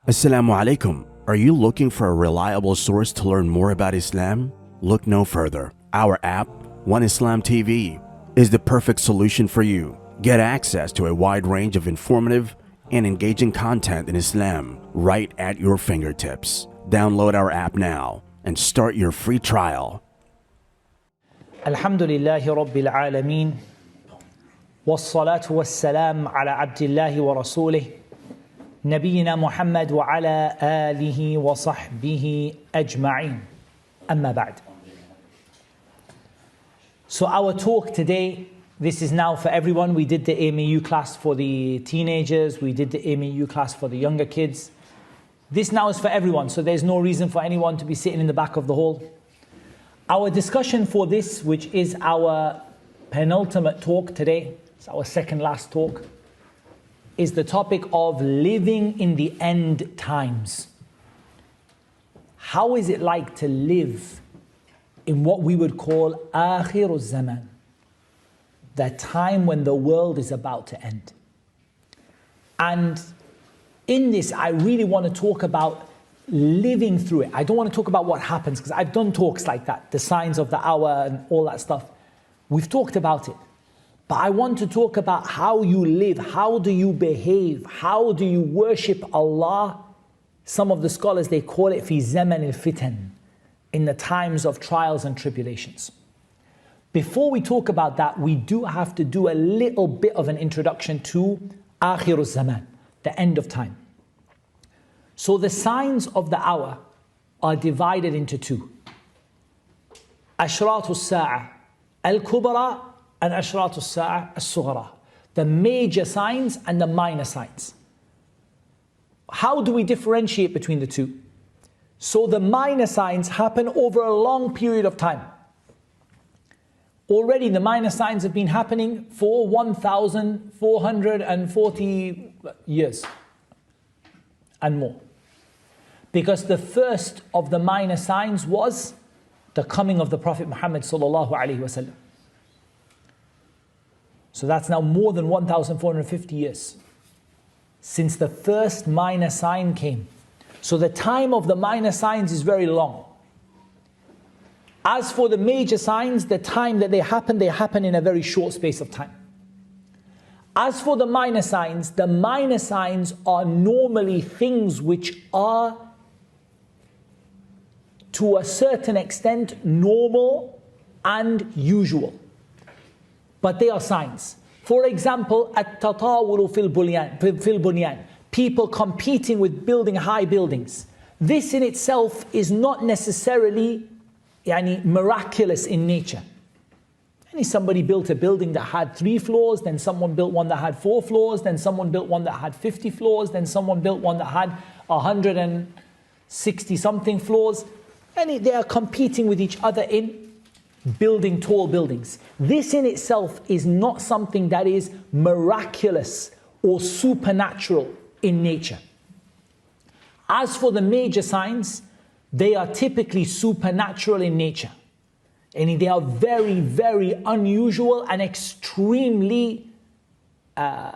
Assalamu alaikum. Are you looking for a reliable source to learn more about Islam? Look no further. Our app, One Islam TV, is the perfect solution for you. Get access to a wide range of informative and engaging content in Islam right at your fingertips. Download our app now and start your free trial. Alhamdulillahi Rabbil Alameen. Wassalatu wassalam ala abdillahi wa rasulih. Nabiyyina Muhammad wa ala alihi wa sahbihi ajma'in. Amma ba'd. So our talk today, this is now for everyone. We did the AMU class for the teenagers. We did the AMU class for the younger kids. This now is for everyone, so there's no reason for anyone to be sitting in the back of the hall. Our discussion for this, which is our penultimate talk today, it's our second last talk, is the topic of living in the end times. How is it like to live in what we would call Akhir zaman, the time when the world is about to end? And in this, I really want to talk about living through it. I don't want to talk about what happens, because I've done talks like that, the signs of the hour and all that stuff. We've talked about it. But I want to talk about how you live, how do you behave, how do you worship Allah. Some of the scholars, they call it fi zaman al-fitan, in the times of trials and tribulations. Before we talk about that, we do have to do a little bit of an introduction to Akhir zaman, the end of time. So the signs of the hour are divided into two. Ashratu as-sa'a al-kubra and Ashratu as-sa'a as-sughra. The major signs and the minor signs. How do we differentiate between the two? So the minor signs happen over a long period of time. Already the minor signs have been happening for 1,440 years and more. Because the first of the minor signs was the coming of the Prophet Muhammad sallallahu alaihi wasallam. So that's now more than 1,450 years since the first minor sign came. So the time of the minor signs is very long. As for the major signs, the time that they happen in a very short space of time. As for the minor signs are normally things which are, to a certain extent, normal and usual. But they are signs. For example, at-tatawulu fil bunyan, people competing with building high buildings. This in itself is not necessarily miraculous in nature. Somebody built a building that had 3 floors, then someone built one that had 4 floors, then someone built one that had 50 floors, then someone built one that had 160 something floors. And they are competing with each other in building tall buildings. This in itself is not something that is miraculous or supernatural in nature. As for the major signs, they are typically supernatural in nature. And they are very, very unusual and extremely rare.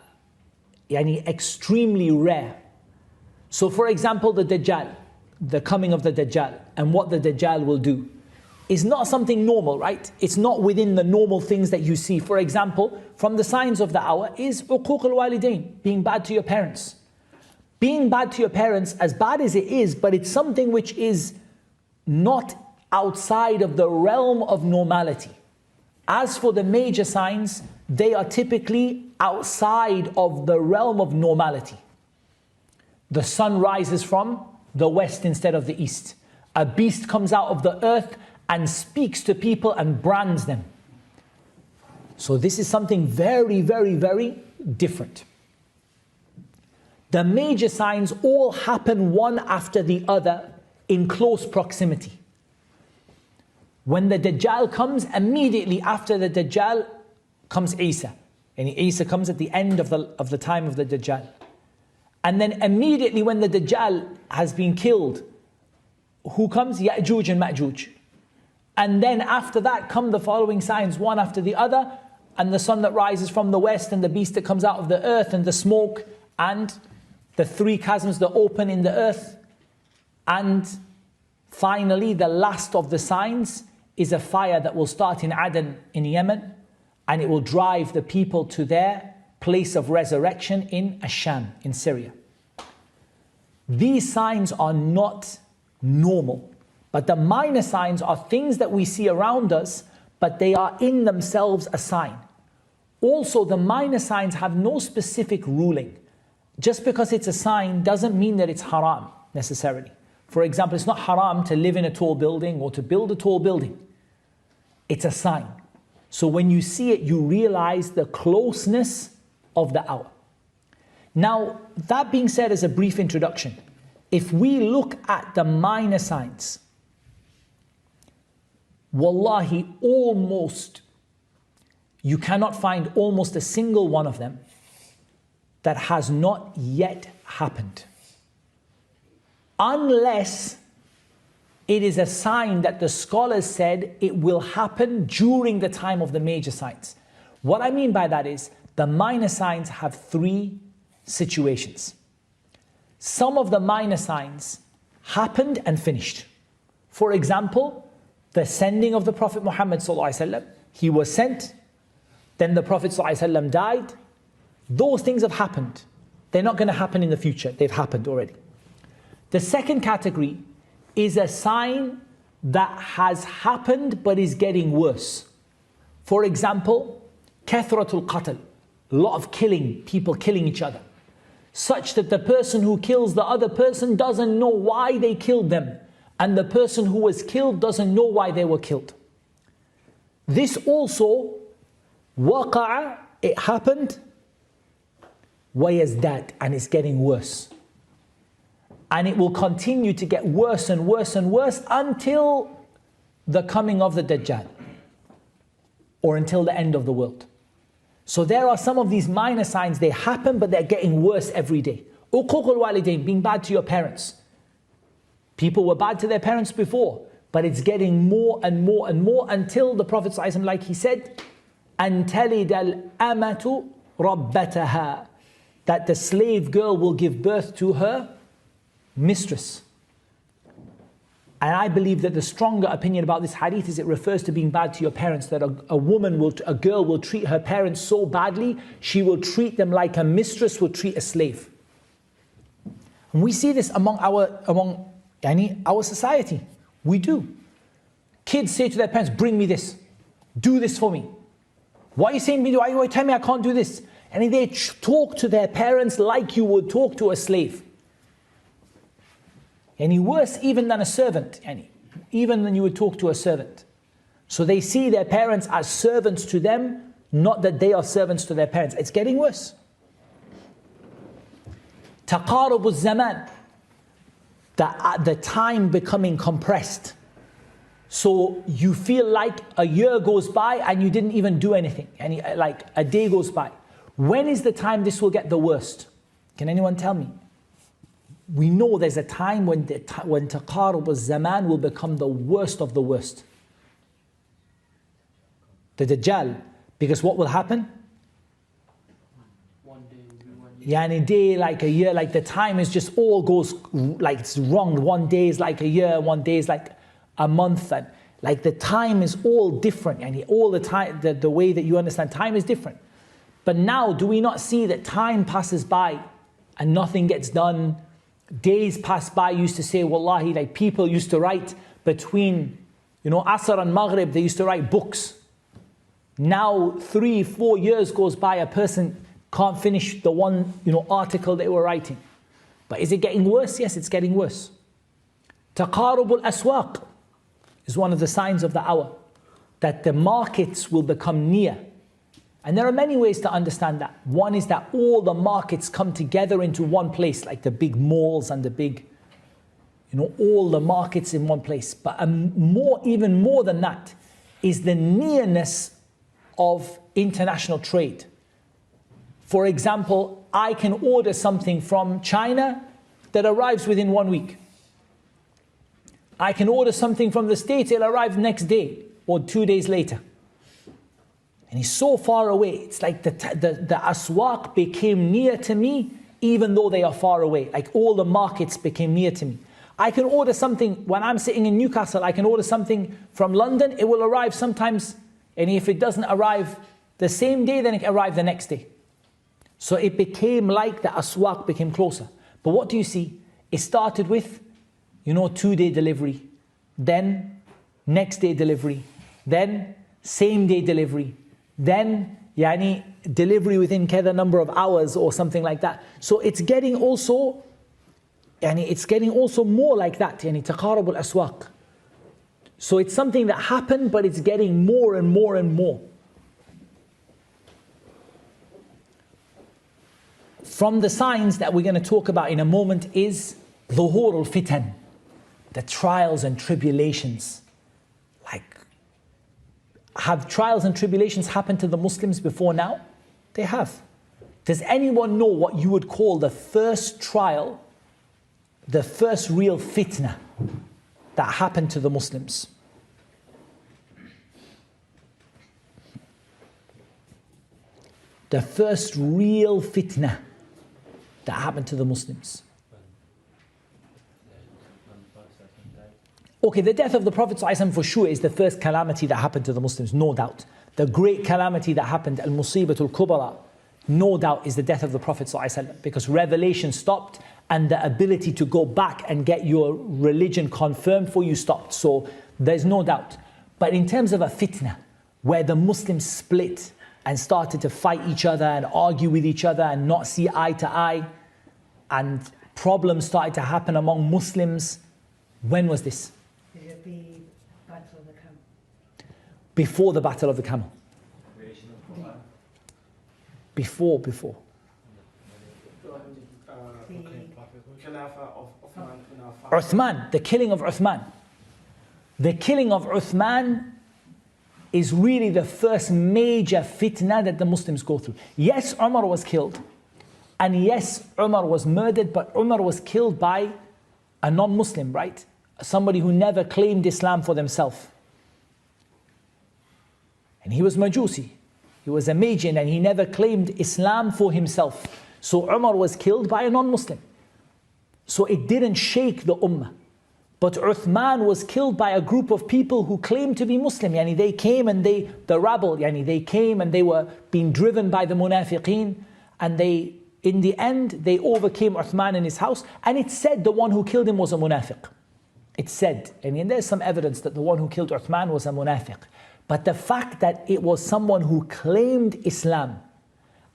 So for example, the Dajjal, the coming of the Dajjal, and what the Dajjal will do, is not something normal, right? It's not within the normal things that you see. For example, from the signs of the hour is uquq al-walidain, being bad to your parents. Being bad to your parents, as bad as it is, but it's something which is not outside of the realm of normality. As for the major signs, they are typically outside of the realm of normality. The sun rises from the west instead of the east. A beast comes out of the earth and speaks to people and brands them. So this is something very, very, very different. The major signs all happen one after the other in close proximity. When the Dajjal comes, immediately after the Dajjal comes Isa. And Isa comes at the end of the time of the Dajjal. And then immediately when the Dajjal has been killed, who comes? Ya'juj and Ma'juj. And then after that come the following signs, one after the other, and the sun that rises from the west, and the beast that comes out of the earth, and the smoke, and the 3 chasms that open in the earth, and finally the last of the signs is a fire that will start in Aden in Yemen, and it will drive the people to their place of resurrection in Asham, in Syria. These signs are not normal, but the minor signs are things that we see around us, but they are in themselves a sign. Also, the minor signs have no specific ruling. Just because it's a sign doesn't mean that it's haram necessarily. For example, it's not haram to live in a tall building or to build a tall building. It's a sign. So when you see it, you realize the closeness of the hour. Now, that being said as a brief introduction, if we look at the minor signs, wallahi, you cannot find almost a single one of them that has not yet happened. Unless it is a sign that the scholars said it will happen during the time of the major signs. What I mean by that is, the minor signs have 3 situations. Some of the minor signs happened and finished. For example, the sending of the Prophet Muhammad ﷺ. He was sent, then the Prophet ﷺ died. Those things have happened. They're not going to happen in the future. They've happened already. The second category is a sign that has happened but is getting worse. For example, kathratul qatl, a lot of killing, people killing each other, such that the person who kills the other person doesn't know why they killed them, and the person who was killed doesn't know why they were killed. This also, waqa'a, it happened, وَيَزْدَادْ, and it's getting worse. And it will continue to get worse and worse and worse until the coming of the Dajjal, or until the end of the world. So there are some of these minor signs, they happen but they're getting worse every day. Uququl walidain, being bad to your parents. People were bad to their parents before, but it's getting more and more and more until the Prophet ﷺ, like he said, أَن تَلِدَ الْأَمَةُ رَبَّتَهَا, that the slave girl will give birth to her mistress. And I believe that the stronger opinion about this hadith is it refers to being bad to your parents, that a girl will treat her parents so badly, she will treat them like a mistress would treat a slave. And we see this among our society. We do. Kids say to their parents, bring me this, do this for me. Why are you saying me? Why are you telling me I can't do this? And they talk to their parents like you would talk to a slave. And worse even than a servant, even than you would talk to a servant. So they see their parents as servants to them, not that they are servants to their parents. It's getting worse. Taqarub al-zaman, the time becoming compressed. So you feel like a year goes by and you didn't even do anything. Like a day goes by. When is the time this will get the worst? Can anyone tell me? We know there's a time when taqarub al-zaman will become the worst of the worst. The Dajjal. Because what will happen? One day will be 1 year. A day, like a year, like the time is just all goes like it's wrong. 1 day is like a year, 1 day is like a month. And like the time is all different. And all the time, the way that you understand time is different. But now, do we not see that time passes by and nothing gets done? Days pass by. Used to say, wallahi, like people used to write between, Asr and Maghrib, they used to write books. Now 3-4 years goes by, a person can't finish the one, article they were writing. But is it getting worse? Yes, it's getting worse. Taqarub al-aswaq is one of the signs of the hour, that the markets will become near. And there are many ways to understand that. One is that all the markets come together into one place, like the big malls and the big, all the markets in one place. But even more than that is the nearness of international trade. For example, I can order something from China that arrives within 1 week. I can order something from the States, it'll arrive next day or 2 days later. And he's so far away. It's like the aswaq became near to me even though they are far away. Like all the markets became near to me. I can order something, when I'm sitting in Newcastle, I can order something from London, it will arrive sometimes, and if it doesn't arrive the same day, then it can arrive the next day. So it became like the aswaq became closer. But what do you see? It started with, 2-day delivery, then next day delivery, then same day delivery, then delivery within a number of hours or something like that. So it's getting also more like that, تقارب الأسواق. So it's something that happened, but it's getting more and more and more. From the signs that we're going to talk about in a moment is ظهور الفتن, the trials and tribulations. Like, have trials and tribulations happened to the Muslims before now? They have. Does anyone know what you would call the first trial, the first real fitna that happened to the Muslims? The first real fitna that happened to the Muslims. Okay, the death of the Prophet ﷺ for sure is the first calamity that happened to the Muslims, no doubt. The great calamity that happened, al-musibatul kubra, no doubt is the death of the Prophet ﷺ, because revelation stopped and the ability to go back and get your religion confirmed for you stopped. So there's no doubt. But in terms of a fitna, where the Muslims split and started to fight each other and argue with each other and not see eye to eye, and problems started to happen among Muslims, when was this? The Battle of the Camel. Before the Battle of the Camel. Before. Uthman, the killing of Uthman. The killing of Uthman is really the first major fitna that the Muslims go through. Yes, Umar was killed. And yes, Umar was murdered, but Umar was killed by a non-Muslim, right? Somebody who never claimed Islam for themselves. And he was Majusi. He was a Magian and he never claimed Islam for himself. So Umar was killed by a non-Muslim. So it didn't shake the ummah. But Uthman was killed by a group of people who claimed to be Muslim. They came and the rabble, they came and they were being driven by the munafiqeen, and in the end, they overcame Uthman in his house, and it said the one who killed him was a munafiq. It said, and there's some evidence that the one who killed Uthman was a munafiq. But the fact that it was someone who claimed Islam,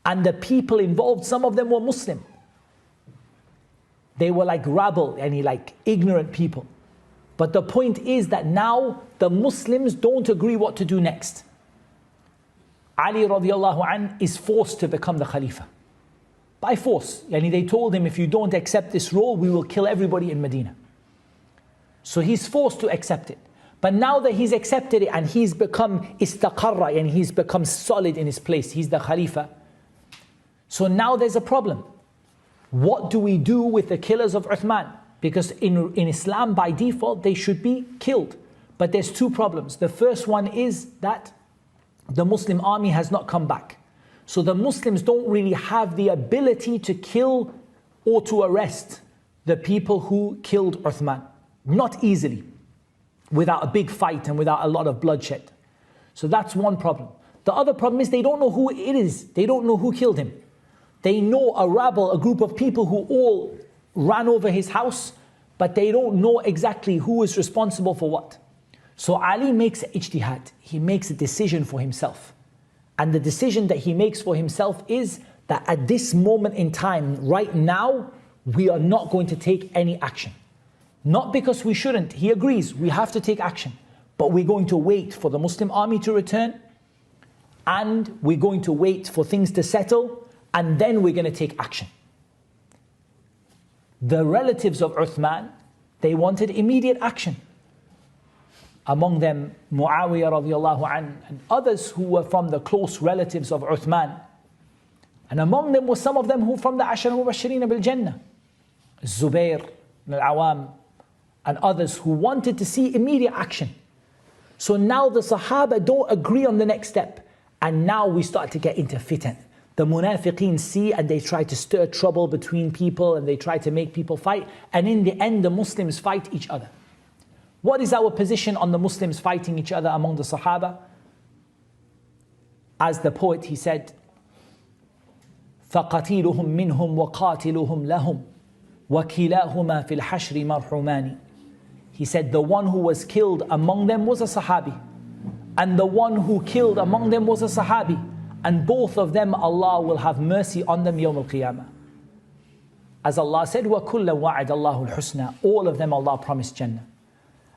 and the people involved, some of them were Muslim. They were like rabble, like ignorant people. But the point is that now the Muslims don't agree what to do next. Ali radiallahu anh is forced to become the Khalifa. By force. They told him, if you don't accept this role, we will kill everybody in Medina. So he's forced to accept it. But now that he's accepted it and he's become istaqarra, and he's become solid in his place, he's the Khalifa. So now there's a problem. What do we do with the killers of Uthman? Because in Islam, by default, they should be killed. But there's two problems. The first one is that the Muslim army has not come back. So the Muslims don't really have the ability to kill or to arrest the people who killed Uthman. Not easily, without a big fight and without a lot of bloodshed. So that's one problem. The other problem is they don't know who it is. They don't know who killed him. They know a rabble, a group of people who all ran over his house, but they don't know exactly who is responsible for what. So Ali makes ijtihad. He makes a decision for himself. And the decision that he makes for himself is that at this moment in time, right now, we are not going to take any action. Not because we shouldn't. He agrees, we have to take action. But we're going to wait for the Muslim army to return, and we're going to wait for things to settle, and then we're going to take action. The relatives of Uthman, they wanted immediate action. Among them, Muawiyah radiallahu anhu, and others who were from the close relatives of Uthman. And among them were some of them who from the Ashara Mubashirina bil Jannah, Zubair al-Awam, and others who wanted to see immediate action. So now the Sahaba don't agree on the next step. And now we start to get into fitan. the munafiqeen see and they try to stir trouble between people and they try to make people fight. And in the end, the Muslims fight each other. What is our position on the Muslims fighting each other among the Sahaba? As the poet, he said, فَقَتِيلُهُمْ مِنْهُمْ وَقَاتِلُهُمْ لَهُمْ وَكِلَاهُمَا فِي الْحَشْرِ مَرْحُمَانِ. He said, the one who was killed among them was a Sahabi, and the one who killed among them was a Sahabi, and both of them Allah will have mercy on them Yawm al-Qiyamah. As Allah said, وَكُلًّا وَعَدَ اللَّهُ الْحُسْنَى. All of them Allah promised Jannah.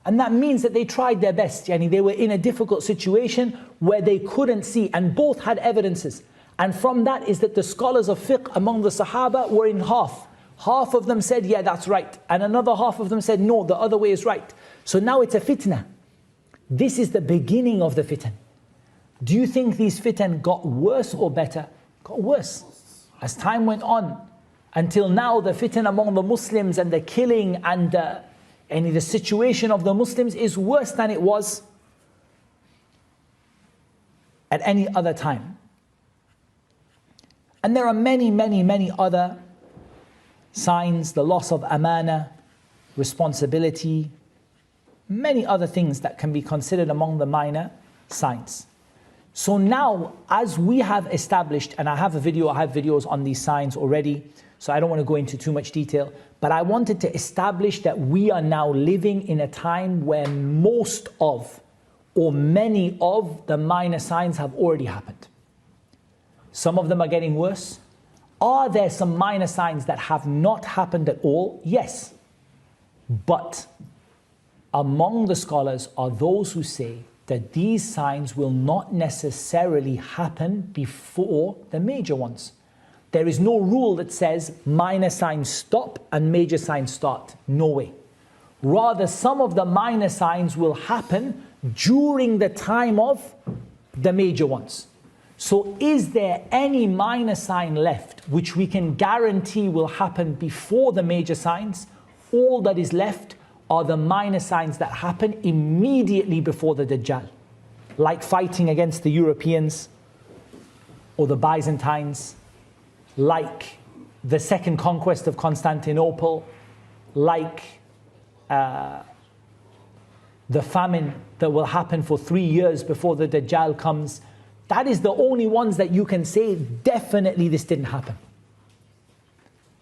And that means that they tried their best. Yani they were in a difficult situation where they couldn't see, and both had evidences. And from that is that the scholars of fiqh among the Sahaba were in half. Half of them said, yeah, that's right. And another half of them said, no, the other way is right. So now it's a fitna. This is the beginning of the fitan. Do you think these fitan got worse or better? Got worse. As time went on, until now the fitan among the Muslims and the killing and the situation of the Muslims is worse than it was at any other time. And there are many, many, many other signs, the loss of amana, responsibility, many other things that can be considered among the minor signs. So now, as we have established, and I have videos on these signs already, so I don't want to go into too much detail, but I wanted to establish that we are now living in a time where most of, or many of, the minor signs have already happened. Some of them are getting worse. Are there some minor signs that have not happened at all? Yes. But among the scholars are those who say that these signs will not necessarily happen before the major ones. There is no rule that says minor signs stop and major signs start. No way. Rather, some of the minor signs will happen during the time of the major ones. So is there any minor sign left which we can guarantee will happen before the major signs? All that is left are the minor signs that happen immediately before the Dajjal, like fighting against the Europeans or the Byzantines, like the second conquest of Constantinople, like the famine that will happen for 3 years before the Dajjal comes. That is the only ones that you can say, definitely this didn't happen.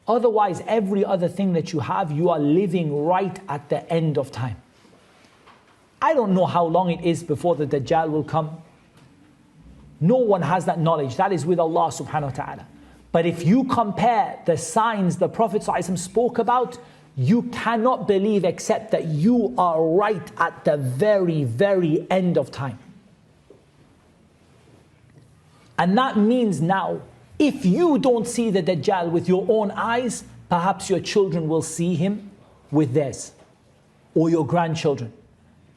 Otherwise, every other thing that you have, you are living right at the end of time. I don't know how long it is before the Dajjal will come. No one has that knowledge. That is with Allah subhanahu wa ta'ala. But if you compare the signs the Prophet ﷺ spoke about, you cannot believe except that you are right at the very, very end of time. And that means now, if you don't see the Dajjal with your own eyes, perhaps your children will see him with theirs, or your grandchildren.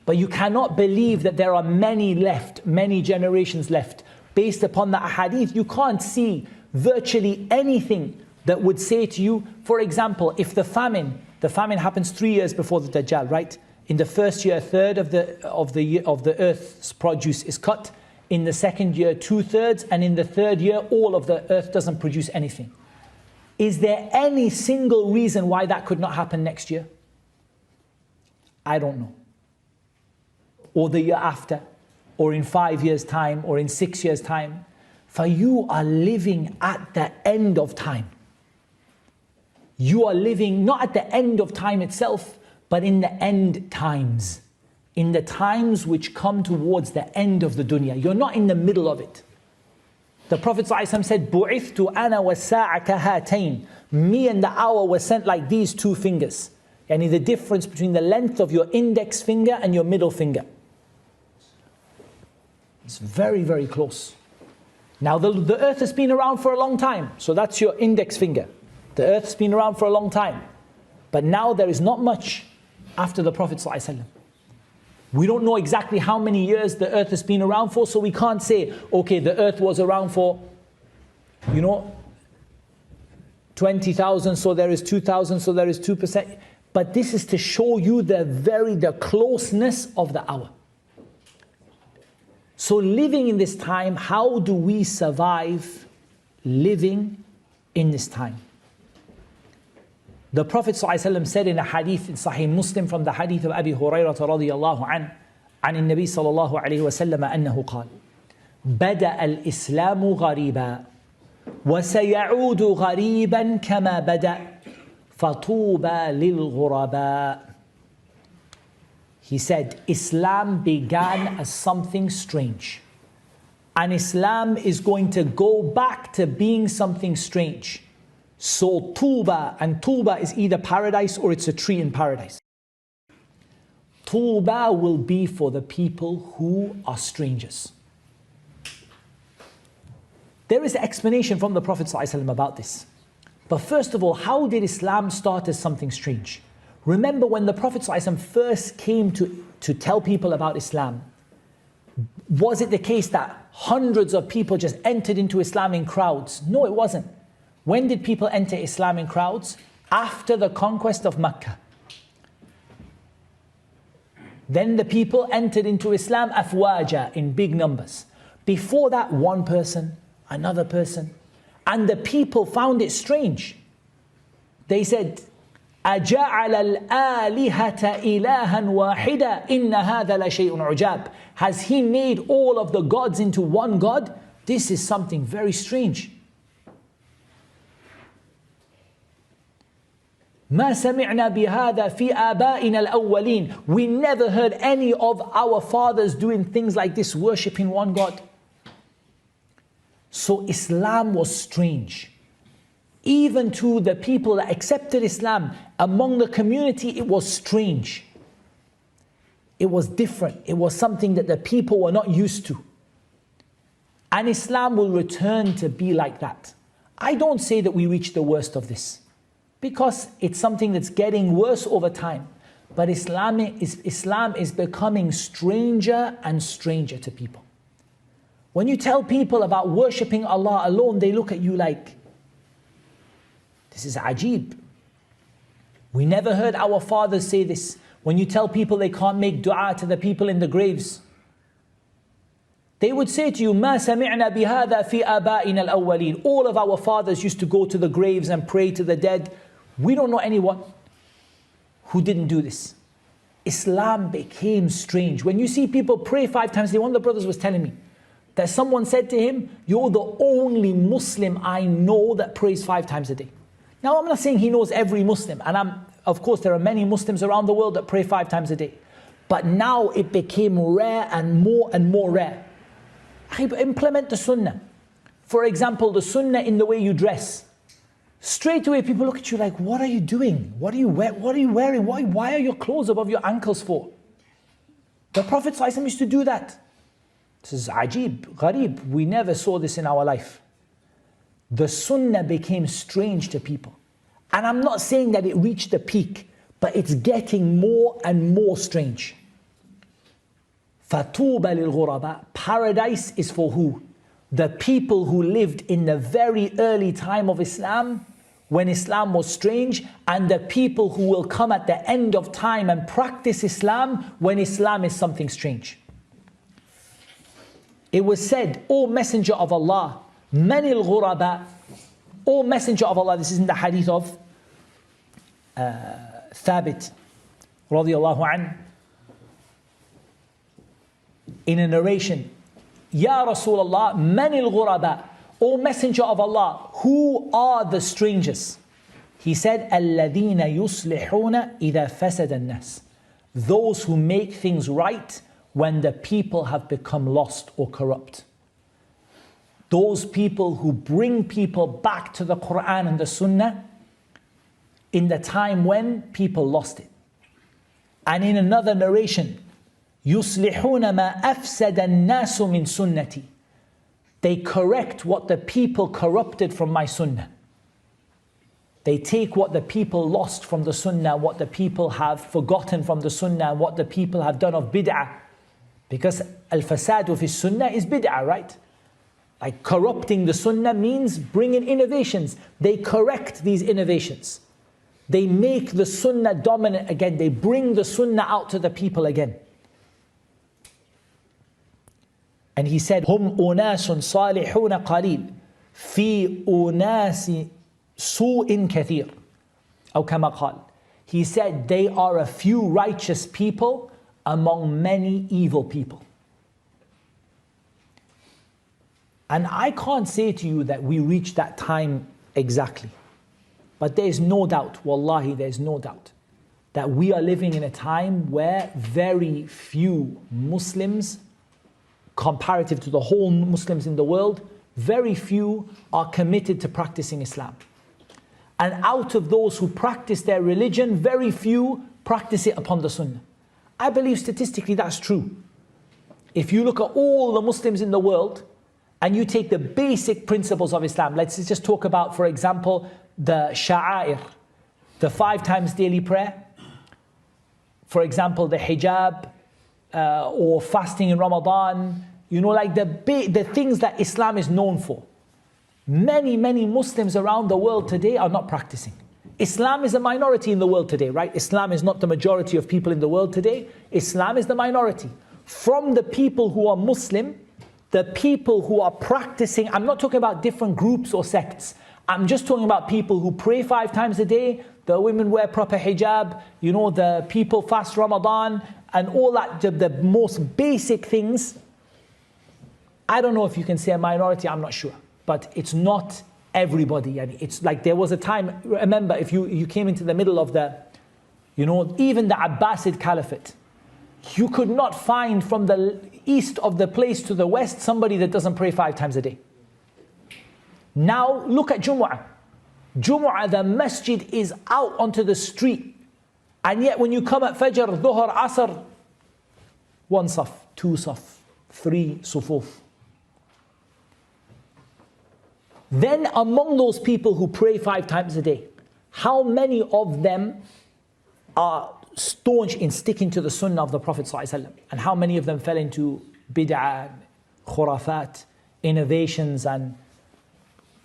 But you cannot believe that there are many left, many generations left. Based upon the ahadith, you can't see virtually anything that would say to you, for example, if the famine happens 3 years before the Dajjal, right? In the first year, a third of the earth's produce is cut. In the second year, 2/3, and in the third year, all of the earth doesn't produce anything. Is there any single reason why that could not happen next year? I don't know. Or the year after, or in 5 years' time, or in 6 years' time. For you are living at the end of time. You are living not at the end of time itself, but in the end times. In the times which come towards the end of the dunya. You're not in the middle of it. The Prophet ﷺ said, بُعِثْتُ أَنَا وَالسَّاعَ كَهَاتَيْنِ. Me and the hour were sent like these two fingers. Yani the difference between the length of your index finger and your middle finger. It's very, very close. Now the earth has been around for a long time. So that's your index finger. The earth's been around for a long time. But now there is not much after the Prophet ﷺ. We don't know exactly how many years the earth has been around for, so we can't say, okay, the earth was around for, 20,000, so there is 2,000, so there is 2%. But this is to show you the closeness of the hour. So living in this time, how do we survive living in this time. The Prophet ﷺ said in a hadith in Sahih Muslim from the hadith of Abi Hurairah radiyallahu anhu عن النبي صلى الله عليه وسلم أنه قال بدأ الإسلام غريبا وسيعود غريبا كما بدأ فطوبى للغرباء. He said, Islam began as something strange. And Islam is going to go back to being something strange. So Tuba, and Tuba is either paradise or it's a tree in paradise. Tuba will be for the people who are strangers. There is an explanation from the Prophet ﷺ about this. But first of all, how did Islam start as something strange? Remember when the Prophet ﷺ first came to tell people about Islam, was it the case that hundreds of people just entered into Islam in crowds? No, it wasn't. When did people enter Islam in crowds? After the conquest of Mecca. Then the people entered into Islam afwaja, in big numbers. Before that, one person, another person. And the people found it strange. They said, أَجَعَلَ الْآلِهَةَ إِلَهًا وَاحِدًا إِنَّ هَذَا لَشَيْءٌ عُجَابٌ. Has he made all of the gods into one God? This is something very strange. مَا سَمِعْنَا بِهَذَا فِي آبَائِنَا الْأَوَّلِينَ. We never heard any of our fathers doing things like this, worshipping one God. So Islam was strange. Even to the people that accepted Islam, among the community, it was strange. It was different. It was something that the people were not used to. And Islam will return to be like that. I don't say that we reached the worst of this, because it's something that's getting worse over time. But Islam is becoming stranger and stranger to people. When you tell people about worshipping Allah alone, they look at you like, this is ajib. We never heard our fathers say this. When you tell people they can't make dua to the people in the graves, they would say to you, مَا سَمِعْنَا بِهَذَا فِي آبَائِنَا الْأَوَّلِينَ. All of our fathers used to go to the graves and pray to the dead. We don't know anyone who didn't do this. Islam became strange. When you see people pray 5 times a day, one of the brothers was telling me that someone said to him, you're the only Muslim I know that prays 5 times a day. Now I'm not saying he knows every Muslim, and of course there are many Muslims around the world that pray 5 times a day. But now it became rare and more rare. Implement the sunnah. For example, the sunnah in the way you dress. Straight away people look at you like, what are you doing? What are you wearing? Why are your clothes above your ankles for? The Prophet ﷺ used to do that. This is ajib, gharib. We never saw this in our life. The sunnah became strange to people. And I'm not saying that it reached the peak, but it's getting more and more strange. فَطُوبَ لِلْغُرَبَاء. Paradise is for who? The people who lived in the very early time of Islam, when Islam was strange, and the people who will come at the end of time and practice Islam when Islam is something strange. It was said, O Messenger of Allah, مَنِ الْغُرَبَاء. O Messenger of Allah, this is in the hadith of Thabit radiyallahu anhu. In a narration, Ya Rasulullah, man al-ghuraba. O Messenger of Allah, who are the strangers? He said, الَّذِينَ يُصْلِحُونَ إِذَا فَسَدَ النَّاسِ. Those who make things right when the people have become lost or corrupt. Those people who bring people back to the Quran and the Sunnah in the time when people lost it. And in another narration, يُصْلِحُونَ مَا أَفْسَدَ النَّاسُ مِن سُنَّتِي. They correct what the people corrupted from my Sunnah. They take what the people lost from the Sunnah, what the people have forgotten from the Sunnah, what the people have done of bid'ah. Because al-fasadu fi Sunnah is bid'ah, right? Like corrupting the Sunnah means bringing innovations. They correct these innovations. They make the Sunnah dominant again. They bring the Sunnah out to the people again. And he said, هُمْ أُنَاسٌ صَالِحُونَ قَلِيلٌ. في أناس سوء كثير أو كما قال. He said they are a few righteous people among many evil people. And I can't say to you that we reach that time exactly. But there is no doubt, wallahi, there is no doubt, that we are living in a time where very few Muslims, comparative to the whole Muslims in the world, very few are committed to practicing Islam. And out of those who practice their religion, very few practice it upon the Sunnah. I believe statistically that's true. If you look at all the Muslims in the world, and you take the basic principles of Islam, let's just talk about, for example, the sha'air, the 5 times daily prayer, for example, the hijab, or fasting in Ramadan, you know, like the things that Islam is known for. Many Muslims around the world today are not practicing. Islam is a minority in the world today, right? Islam is not the majority of people in the world today. Islam is the minority. From the people who are Muslim, the people who are practicing, I'm not talking about different groups or sects. I'm just talking about people who pray 5 times a day, the women wear proper hijab, you know, the people fast Ramadan, and all that, the most basic things. I don't know if you can say a minority, I'm not sure. But it's not everybody. And it's like there was a time, remember, if you came into the middle of the, you know, even the Abbasid Caliphate, you could not find from the east of the place to the west somebody that doesn't pray 5 times a day. Now look at Jumu'ah. Jumu'ah, the masjid is out onto the street. And yet when you come at Fajr, Dhuhr, Asr, 1 saf, 2 saf, 3 sufuf. Then among those people who pray 5 times a day, how many of them are staunch in sticking to the sunnah of the Prophet ﷺ? And how many of them fell into bid'ah, khurafat, innovations and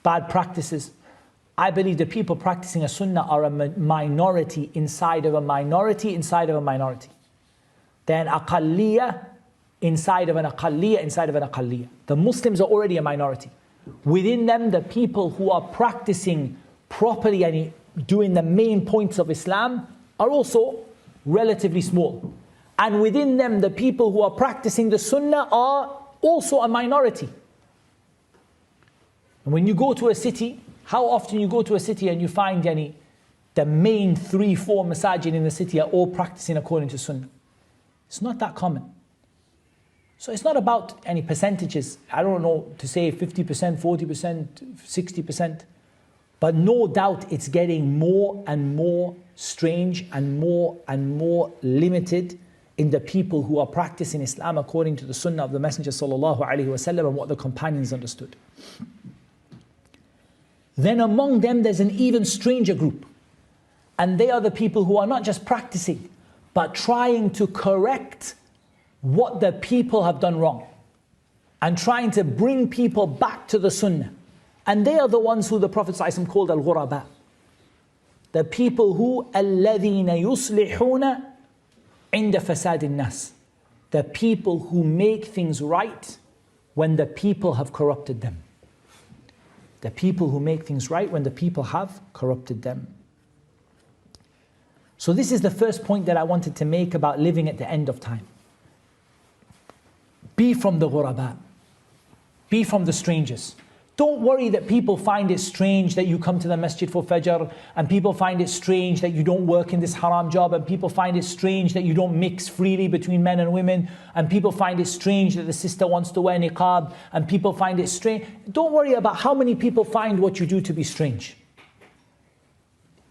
bad practices? I believe the people practicing a sunnah are a minority inside of a minority inside of a minority. They're an aqalliyah inside of an aqalliyah inside of an aqalliyah. The Muslims are already a minority. Within them, the people who are practicing properly and doing the main points of Islam are also relatively small. And within them, the people who are practicing the sunnah are also a minority. And when you go to a city, how often you go to a city and you find the main 3-4 masajid in the city are all practicing according to sunnah? It's not that common. So it's not about any percentages. I don't know to say 50%, 40%, 60%. But no doubt it's getting more and more strange and more limited in the people who are practicing Islam according to the sunnah of the Messenger sallallahu alaihi wasallam and what the companions understood. Then among them there's an even stranger group. And they are the people who are not just practicing, but trying to correct what the people have done wrong. And trying to bring people back to the sunnah. And they are the ones who the Prophet ﷺ called al-ghuraba. The people who الَّذِينَ يُصْلِحُونَ عِنْدَ فَسَادِ النَّاسِ. The people who make things right when the people have corrupted them. The people who make things right when the people have corrupted them. So this is the first point that I wanted to make about living at the end of time. Be from the ghuraba. Be from the strangers. Don't worry that people find it strange that you come to the masjid for Fajr, and people find it strange that you don't work in this haram job, and people find it strange that you don't mix freely between men and women, and people find it strange that the sister wants to wear niqab, and people find it strange. Don't worry about how many people find what you do to be strange.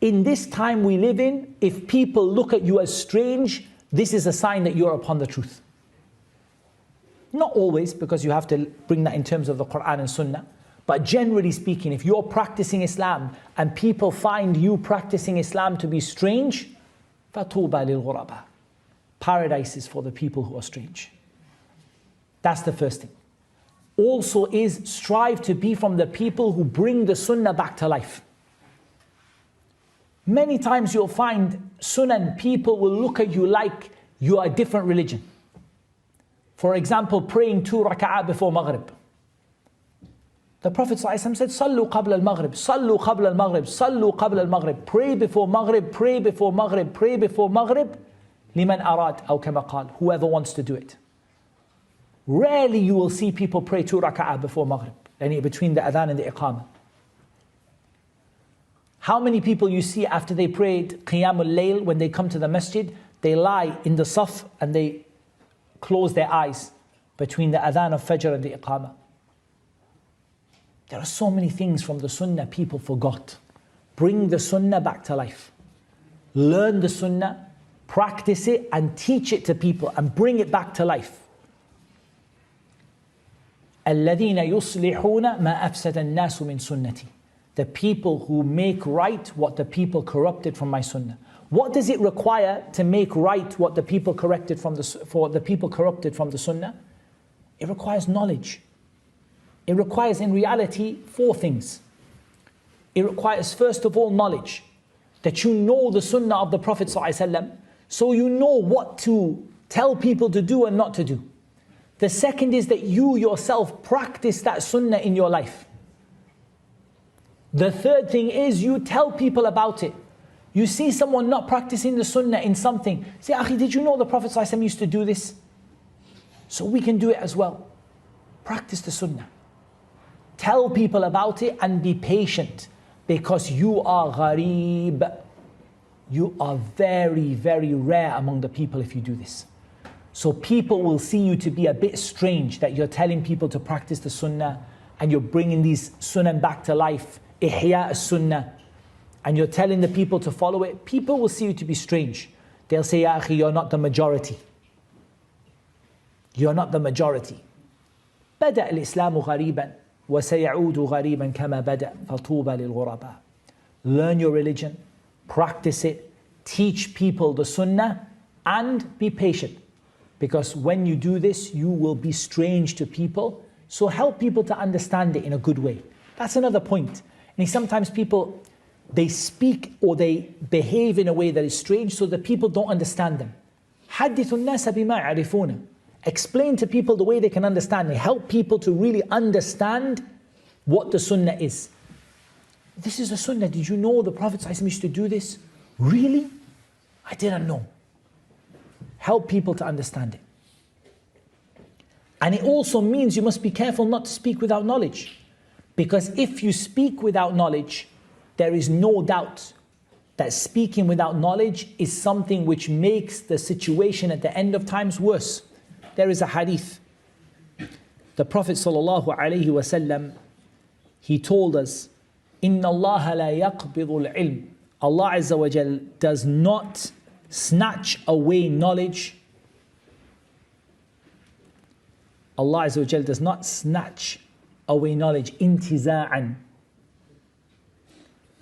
In this time we live in, if people look at you as strange, this is a sign that you're upon the truth. Not always, because you have to bring that in terms of the Quran and Sunnah. But generally speaking, if you're practicing Islam and people find you practicing Islam to be strange, فَطُوبَى لِلْغُرَبَى. Paradise is for the people who are strange. That's the first thing. Also is strive to be from the people who bring the Sunnah back to life. Many times you'll find Sunnah people will look at you like you are a different religion. For example, praying 2 raka'ah before Maghrib. The Prophet ﷺ said, Sallu qabla al-maghrib, sallu qabla al-maghrib, sallu qabla al-maghrib. Pray before maghrib, pray before maghrib, pray before maghrib. Liman arad, aw kama qal. Whoever wants to do it. Rarely you will see people pray 2 rak'ah before maghrib, yani between the adhan and the iqamah. How many people you see after they prayed qiyamul layl, when they come to the masjid, they lie in the saf and they close their eyes between the adhan of fajr and the iqamah. There are so many things from the sunnah people forgot. Bring the sunnah back to life. Learn the sunnah, practice it and teach it to people and bring it back to life. الَّذِينَ يُصْلِحُونَ مَا أَفْسَدَ النَّاسُ مِن سُنَّتِي. The people who make right what the people corrupted from my sunnah. What does it require to make right what the people corrupted from the sunnah? It requires knowledge. It requires in reality 4 things. It requires first of all knowledge. That you know the sunnah of the Prophet ﷺ, so you know what to tell people to do and not to do. The second is that you yourself practice that sunnah in your life. The third thing is you tell people about it. You see someone not practicing the sunnah in something, say, Akhi, did you know the Prophet ﷺ used to do this? So we can do it as well. Practice the sunnah. Tell people about it and be patient, because you are gharib. You are very, very rare among the people if you do this. So people will see you to be a bit strange that you're telling people to practice the sunnah and you're bringing these sunnah back to life, ihya as-sunnah, and you're telling the people to follow it. People will see you to be strange. They'll say, Ya akhi, you're not the majority. You're not the majority. بدأ الإسلام غريبا وسيعود غريبا كما بدأ فطوبى للغرباء. Learn your religion, practice it, teach people the sunnah, and be patient. Because when you do this, you will be strange to people. So help people to understand it in a good way. That's another point. And sometimes people, they speak or they behave in a way that is strange so that people don't understand them. حدث الناس بما يعرفون. Explain to people the way they can understand it. Help people to really understand what the sunnah is. This is the sunnah. Did you know the Prophet ﷺ used to do this? Really? I didn't know. Help people to understand it. And it also means you must be careful not to speak without knowledge. Because if you speak without knowledge, there is no doubt that speaking without knowledge is something which makes the situation at the end of times worse. There is a hadith. The Prophet ﷺ, he told us, إِنَّ اللَّهَ لَا يَقْبِضُ الْعِلْمِ. Allah Azza wa Jal does not snatch away knowledge. Allah Azza wa Jal does not snatch away knowledge. انتزاعا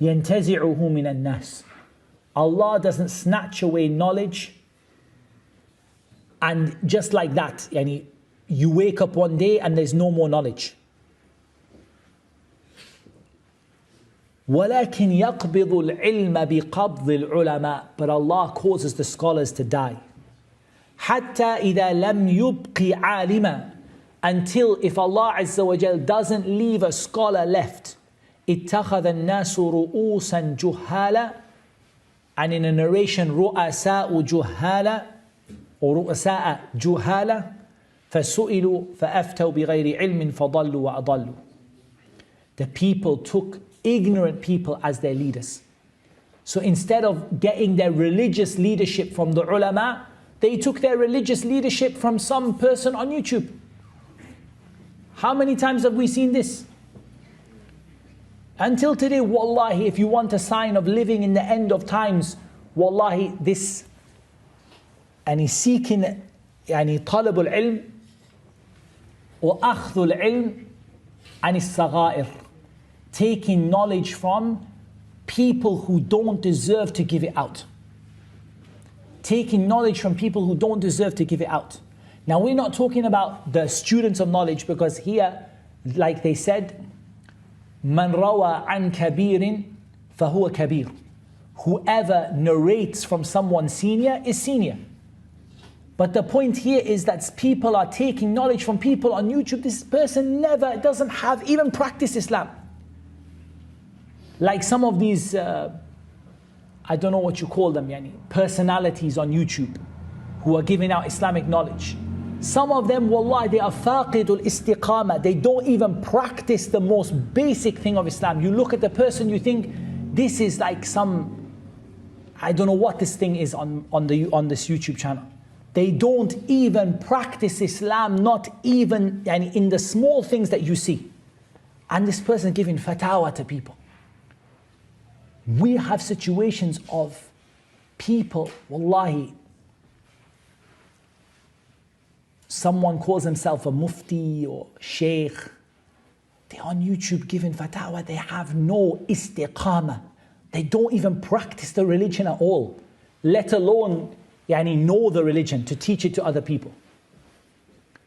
ينتزعه من الناس. Allah doesn't snatch away knowledge and just like that, yani, you wake up one day and there's no more knowledge. ولكن يقبض العلم بقبض العلماء. But Allah causes the scholars to die. حتى إذا لم يبق عالما. Until if Allah Azza wa Jal doesn't leave a scholar left, اتخذ الناس رؤوسا جهالا. And in a narration, رؤساء جهالا or رؤساء جهالا فسئلوا فأفتوا بغير علم فضلوا وأضلوا. The people took ignorant people as their leaders. So instead of getting their religious leadership from the ulama, they took their religious leadership from some person on YouTube. How many times have we seen this? Until today, wallahi, if you want a sign of living in the end of times, wallahi, this, and he's seeking, يعني طلب العلم وأخذ العلم عن الصغائر. Taking knowledge from people who don't deserve to give it out. Taking knowledge from people who don't deserve to give it out. Now we're not talking about the students of knowledge, because here, like they said, من روى عن كبير فهو كبير. Whoever narrates from someone senior is senior. But the point here is that people are taking knowledge from people on YouTube. This person never, doesn't have even practiced Islam. Like some of these, I don't know what you call them, personalities on YouTube who are giving out Islamic knowledge. Some of them, wallahi, they are faqidul istiqama. They don't even practice the most basic thing of Islam. You look at the person, you think, this is like some, I don't know what this thing is on this YouTube channel. They don't even practice Islam, not even in the small things that you see. And this person giving fatwa to people. We have situations of people, wallahi, someone calls himself a mufti or sheikh. They're on YouTube giving fatwa. They have no istiqamah. They don't even practice the religion at all, let alone know the religion to teach it to other people.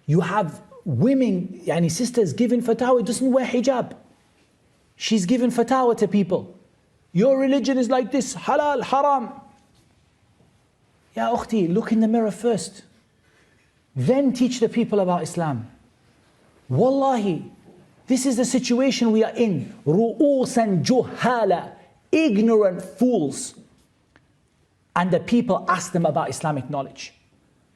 You have women, sisters giving fatwa, doesn't wear hijab. She's giving fatwa to people. Your religion is like this, halal, haram. Ya ukhti, look in the mirror first. Then teach the people about Islam. Wallahi, this is the situation we are in. Ru'usan juhala, ignorant fools. And the people ask them about Islamic knowledge.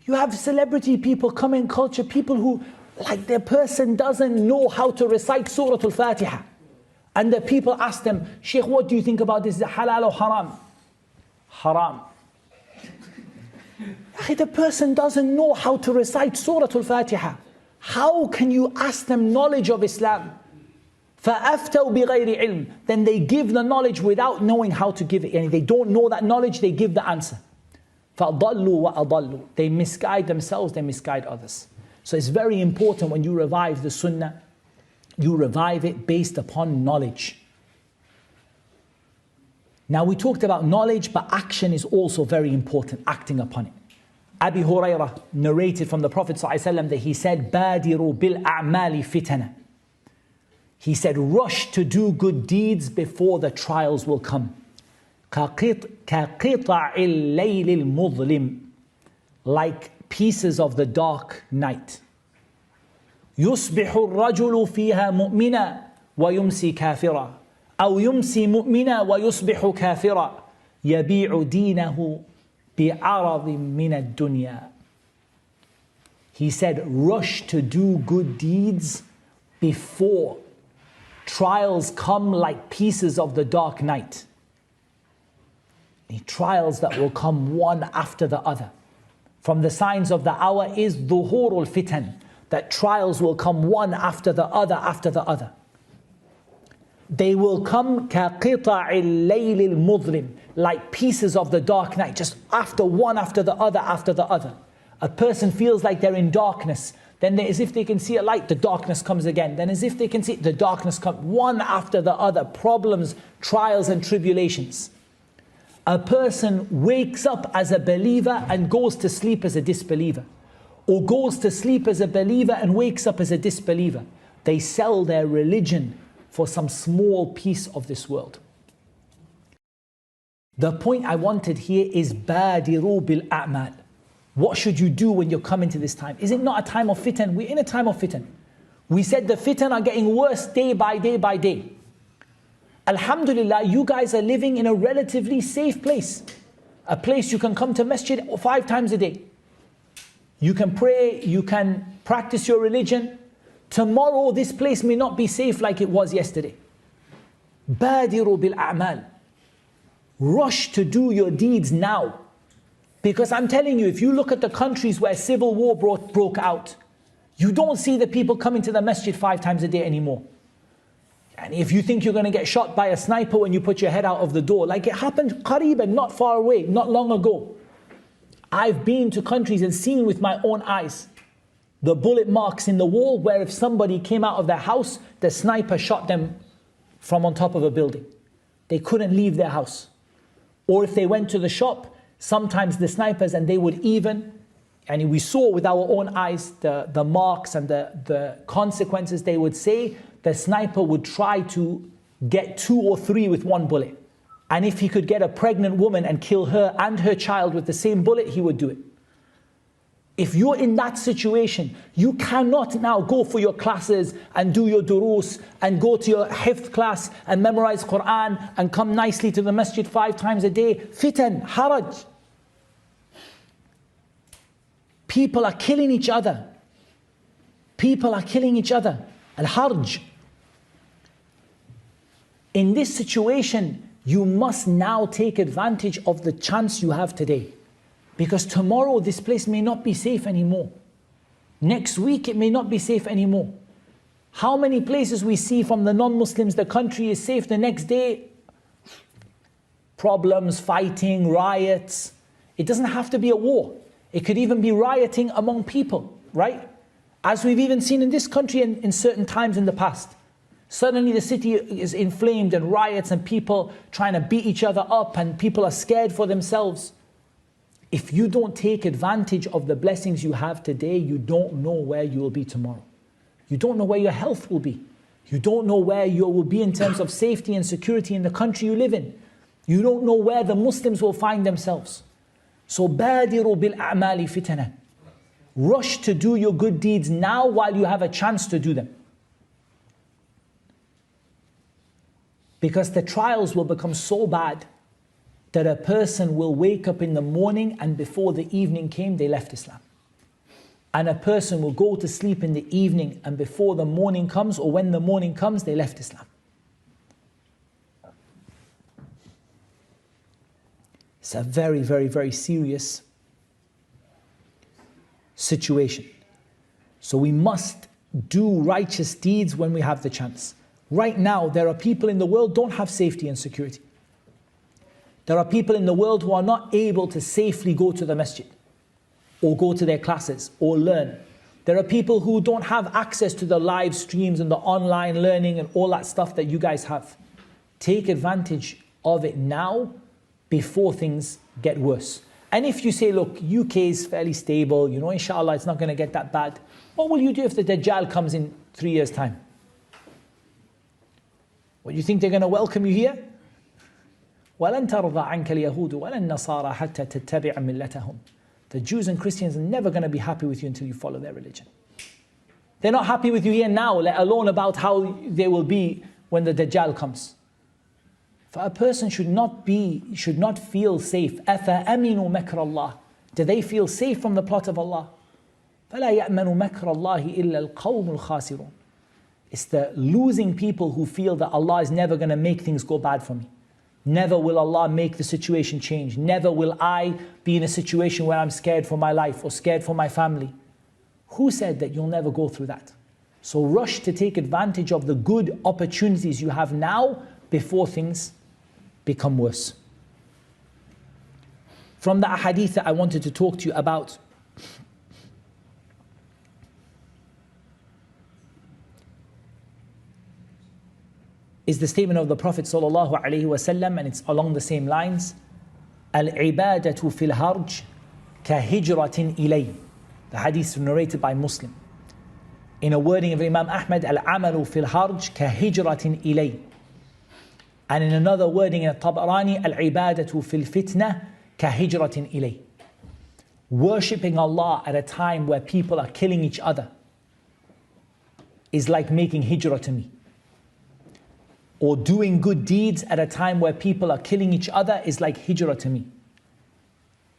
You have celebrity people, common culture, people who, like their person doesn't know how to recite Surah Al-Fatiha. And the people ask them, Sheikh, what do you think about this? Is it halal or haram? Haram. The person doesn't know how to recite Surah Al-Fatiha. How can you ask them knowledge of Islam? فَأَفْتَوْا بِغَيْرِ عِلْمٍ. Then they give the knowledge without knowing how to give it. They don't know that knowledge, they give the answer. فَأَضَلُّوا وَأَضَلُّوا. They misguide themselves, they misguide others. So it's very important when you revive the sunnah, you revive it based upon knowledge. Now we talked about knowledge, but action is also very important, acting upon it. Abi Hurairah narrated from the Prophet ﷺ that he said, بَادِرُوا بِالْأَعْمَالِ فِتَنًا. He said, rush to do good deeds before the trials will come. كَقِطَعِ اللَّيْلِ الْمُظْلِمِ. Like pieces of the dark night. يُصْبِحُ الرَّجُلُ فِيهَا مُؤْمِنًا وَيُمْسِي كَافِرًا أو يمسي مؤمنا ويصبح كافرا يبيع دينه بعرض من الدنيا. He said, rush to do good deeds before trials come like pieces of the dark night. The trials that will come one after the other. From the signs of the hour is ظهور الفتن, that trials will come one after the other after the other. They will come كَقِطَعِ اللَّيْلِ الْمُظْلِمِ, like pieces of the dark night, just after one after the other after the other. A person feels like they're in darkness, then as if they can see a light, the darkness comes again. Then as if they can see, the darkness comes, one after the other. Problems, trials and tribulations. A person wakes up as a believer and goes to sleep as a disbeliever. Or goes to sleep as a believer and wakes up as a disbeliever. They sell their religion for some small piece of this world. The point I wanted here is بَادِرُوا بِالْأَعْمَالِ. What should you do when you're coming to this time? Is it not a time of fitan? We're in a time of fitan. We said the fitan are getting worse day by day by day. Alhamdulillah, you guys are living in a relatively safe place. A place you can come to masjid 5 times a day. You can pray, you can practice your religion. Tomorrow this place may not be safe like it was yesterday. بَادِرُوا بِالْأَعْمَالِ. Rush to do your deeds now. Because I'm telling you, if you look at the countries where civil war broke out, you don't see the people coming to the masjid 5 times a day anymore. And if you think you're going to get shot by a sniper when you put your head out of the door, like it happened qariban, not far away, not long ago. I've been to countries and seen with my own eyes the bullet marks in the wall where if somebody came out of their house, the sniper shot them from on top of a building. They couldn't leave their house. Or if they went to the shop, sometimes the snipers, and they would even, and we saw with our own eyes the marks and the consequences, they would say the sniper would try to get 2 or 3 with one bullet. And if he could get a pregnant woman and kill her and her child with the same bullet, he would do it. If you're in that situation, you cannot now go for your classes and do your durus and go to your hifth class and memorize Quran and come nicely to the masjid 5 times a day. Fitan, haraj. People are killing each other. People are killing each other. Al-harj. In this situation, you must now take advantage of the chance you have today. Because tomorrow this place may not be safe anymore. Next week it may not be safe anymore. How many places we see from the non-Muslims, the country is safe, the next day, problems, fighting, riots. It doesn't have to be a war. It could even be rioting among people, right? As we've even seen in this country in certain times in the past. Suddenly the city is inflamed and riots and people trying to beat each other up and people are scared for themselves. If you don't take advantage of the blessings you have today, you don't know where you will be tomorrow. You don't know where your health will be. You don't know where you will be in terms of safety and security in the country you live in. You don't know where the Muslims will find themselves. So بَادِرُوا بِالْأَعْمَالِ فِتَنًا. Rush to do your good deeds now while you have a chance to do them. Because the trials will become so bad that a person will wake up in the morning and before the evening came, they left Islam. And a person will go to sleep in the evening and before the morning comes, or when the morning comes, they left Islam. It's a very, very, very serious situation. So we must do righteous deeds when we have the chance. Right now, there are people in the world who don't have safety and security. There are people in the world who are not able to safely go to the masjid or go to their classes or learn. There are people who don't have access to the live streams and the online learning and all that stuff that you guys have. Take advantage of it now before things get worse. And if you say, look, UK is fairly stable, you know, inshallah, it's not going to get that bad. What will you do if the Dajjal comes in 3 years' time? What, you think they're going to welcome you here? وَلَن تَرْضَ عَنْكَ الْيَهُودُ وَلَا النَّصَارَى حَتَّى تَتَّبِعَ مِلَّتَهُمْ. The Jews and Christians are never going to be happy with you until you follow their religion. They're not happy with you here now, let alone about how they will be when the Dajjal comes. For a person should not feel safe. أَفَأَمِنُوا مَكْرَ اللَّهِ. Do they feel safe from the plot of Allah? فَلَا يَأْمَنُ مَكْرَ اللَّهِ إِلَّا الْقَوْمُ الْخَاسِرُونَ. It's the losing people who feel that Allah is never going to make things go bad for me. Never will Allah make the situation change. Never will I be in a situation where I'm scared for my life or scared for my family. Who said that you'll never go through that? So rush to take advantage of the good opportunities you have now before things become worse. From the ahadith that I wanted to talk to you about, is the statement of the Prophet ﷺ, and it's along the same lines. Al-ibadatu fil harj ka hijratin ilay. The hadith is narrated by Muslim. In a wording of Imam Ahmad, al-amalu fil harj ka hijratin ilay. And in another wording in Tabarani, al-ibadatu fil fitna ka hijratin ilay. Worshipping Allah at a time where people are killing each other is like making hijrah to me. Or doing good deeds at a time where people are killing each other is like hijrah to me.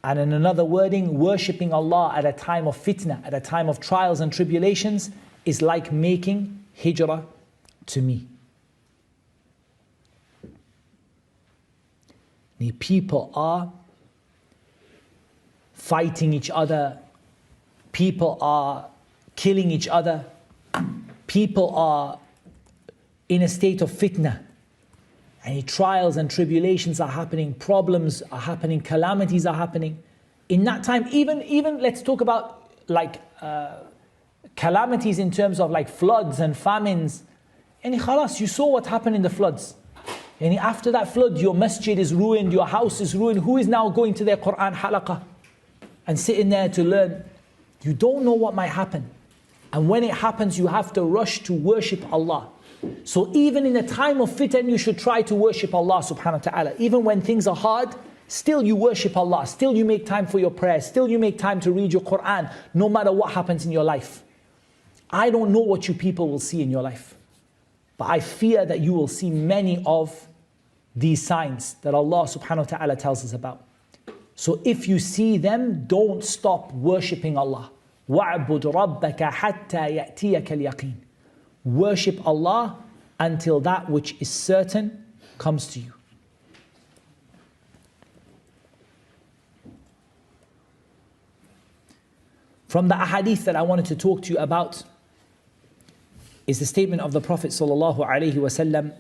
And in another wording, worshipping Allah at a time of fitna, at a time of trials and tribulations, is like making hijrah to me. The people are fighting each other. People are killing each other. People are in a state of fitna. And trials and tribulations are happening, problems are happening, calamities are happening. In that time, even let's talk about like calamities in terms of like floods and famines. And khalas, you saw what happened in the floods. And after that flood, your masjid is ruined, your house is ruined. Who is now going to their Quran halaqah and sitting there to learn? You don't know what might happen. And when it happens, you have to rush to worship Allah. So even in a time of fitan, you should try to worship Allah subhanahu wa ta'ala. Even when things are hard, Still you worship Allah, still you make time for your prayers, still you make time to read your Quran, no matter what happens in your life. I don't know what you people will see in your life, but I fear that you will see many of these signs that Allah subhanahu wa ta'ala tells us about. So if you see them, don't stop worshipping Allah. وَاعْبُدْ رَبَّكَ حَتَّى يَأْتِيَكَ الْيَقِينَ. Worship Allah until that which is certain comes to you. From the ahadith that I wanted to talk to you about is the statement of the Prophet sallallahu alaihi wasallam.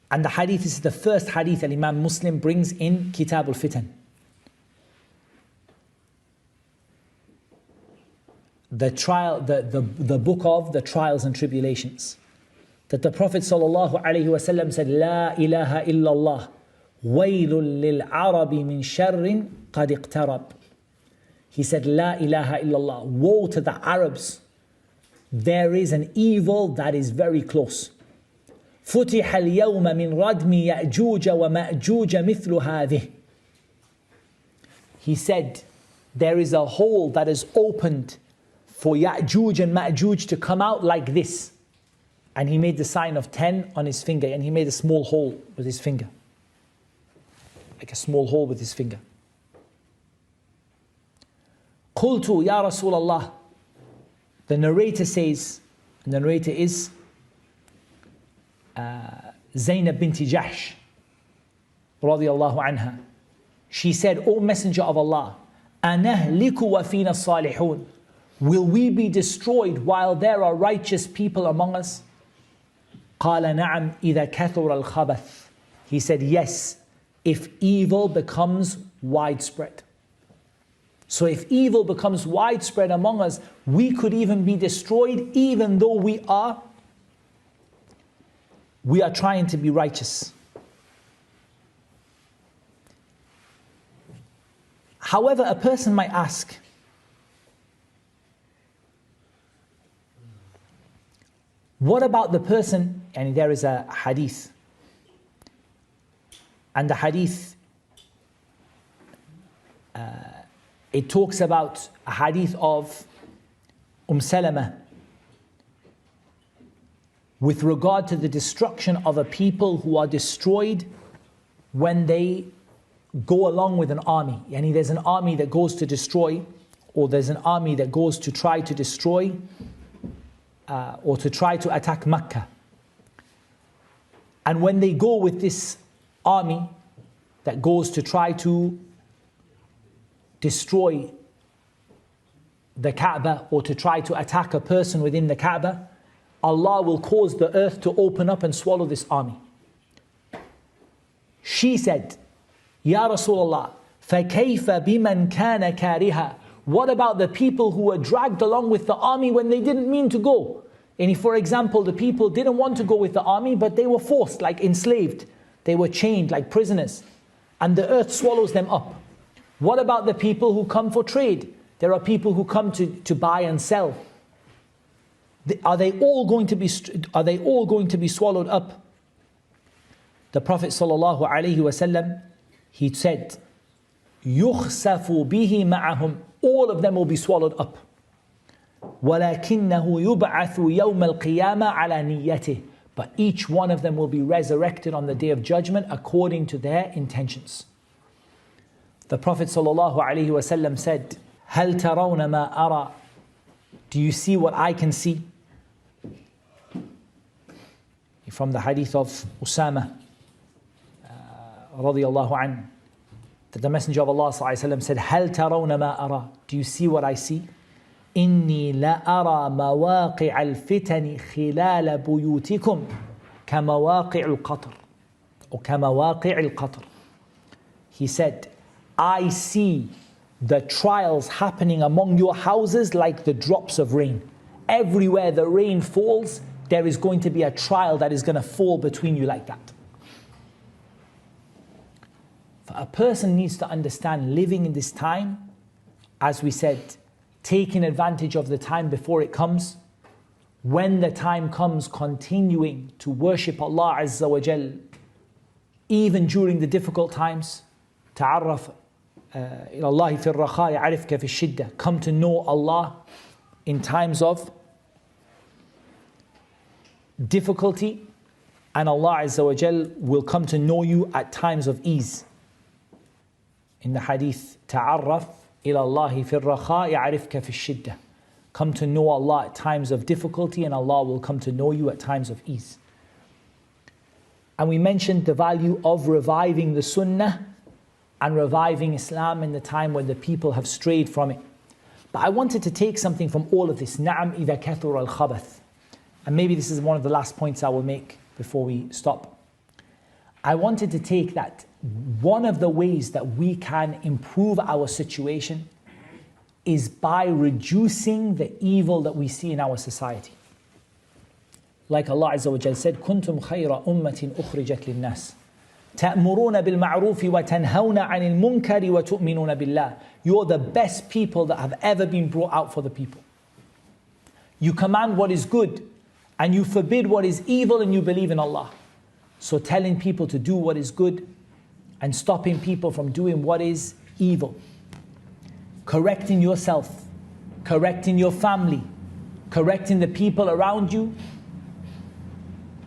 And the hadith is the first hadith that Imam Muslim brings in Kitab al-Fitan. The book of the trials and tribulations. That the Prophet sallallahu alaihi wasallam said, La ilaha illallah, waylun lil arabi min sharrin qad iqtarab. He said, La ilaha illallah, woe to the Arabs. There is an evil that is very close. فتح اليوم من ردم يأجوج ومأجوج مثل هذه. He said, there is a hole that is opened for Ya'juj and Ma'juj to come out like this. And he made the sign of 10 on his finger, and he made a small hole with his finger. Like a small hole with his finger. قلت يا رسول الله. The narrator says, and the narrator is Zainab binti Jahsh radiyallahu anha. She said, O Messenger of Allah, أَنَهْلِكُ وَفِينَ الصَّالِحُونَ. Will we be destroyed while there are righteous people among us? قَالَ نَعَمْ إِذَا كَثُرَ الْخَبَثِ. He said, yes, if evil becomes widespread. So if evil becomes widespread among us, we could even be destroyed even though we are trying to be righteous. However, a person might ask, what about the person, and there is a hadith, and the hadith, it talks about a hadith of Salama with regard to the destruction of a people who are destroyed when they go along with an army. Yani there's an army that goes to destroy, or there's an army that goes to try to destroy, or to try to attack Mecca. And when they go with this army that goes to try to destroy the Kaaba, or to try to attack a person within the Kaaba, Allah will cause the earth to open up and swallow this army. She said, Ya Rasulullah, فَكَيْفَ بِمَنْ كَانَ كَارِهًا. What about the people who were dragged along with the army when they didn't mean to go? And for example, the people didn't want to go with the army, but they were forced, like enslaved. They were chained like prisoners. And the earth swallows them up. What about the people who come for trade? There are people who come to buy and sell. Are they all going to be swallowed up? The Prophet ﷺ, he said, يُخْسَفُ بِهِ مَعَهُمْ. All of them will be swallowed up. وَلَكِنَّهُ يُبْعَثُ يَوْمَ الْقِيَامَةِ عَلَى نِيَّتِهِ. But each one of them will be resurrected on the Day of Judgment according to their intentions. The Prophet ﷺ said, هَلْ تَرَوْنَ مَا أَرَى. Do you see what I can see? From the hadith of Usama radiyallahu anhu, that the Messenger of Allah ﷺ said, هَلْ تَرَوْنَ مَا أَرَى. Do you see what I see? إِنِّي لَأَرَى مَوَاقِعَ الْفِتَنِ خِلَالَ بُيُوتِكُمْ كَمَوَاقِعِ الْقَطْرِ, or كَمَوَاقِعِ الْقَطْرِ. He said, I see the trials happening among your houses like the drops of rain. Everywhere the rain falls, there is going to be a trial that is going to fall between you like that. A person needs to understand, living in this time, as we said, taking advantage of the time before it comes, when the time comes, continuing to worship Allah Azza wa Jal, even during the difficult times. تعرف إلى الله في الرخاء يعرفك في الشدة. Come to know Allah in times of difficulty, and Allah Azza wa Jal will come to know you at times of ease. In the hadith, تعرف إلى الله في الرخاء يعرفك في الشدة. Come to know Allah at times of difficulty, and Allah will come to know you at times of ease. And we mentioned the value of reviving the Sunnah and reviving Islam in the time when the people have strayed from it. But I wanted to take something from all of this. نعم إذا كثر الخبث. And maybe this is one of the last points I will make before we stop. I wanted to take that one of the ways that we can improve our situation is by reducing the evil that we see in our society. Like Allah Azza wa Jal said, كنتم خير أمة أخرجت للناس تأمرون بالمعروف وتنهون عن المنكر وتؤمنون بالله. You're the best people that have ever been brought out for the people. You command what is good and you forbid what is evil, and you believe in Allah. So telling people to do what is good and stopping people from doing what is evil. Correcting yourself, correcting your family, correcting the people around you,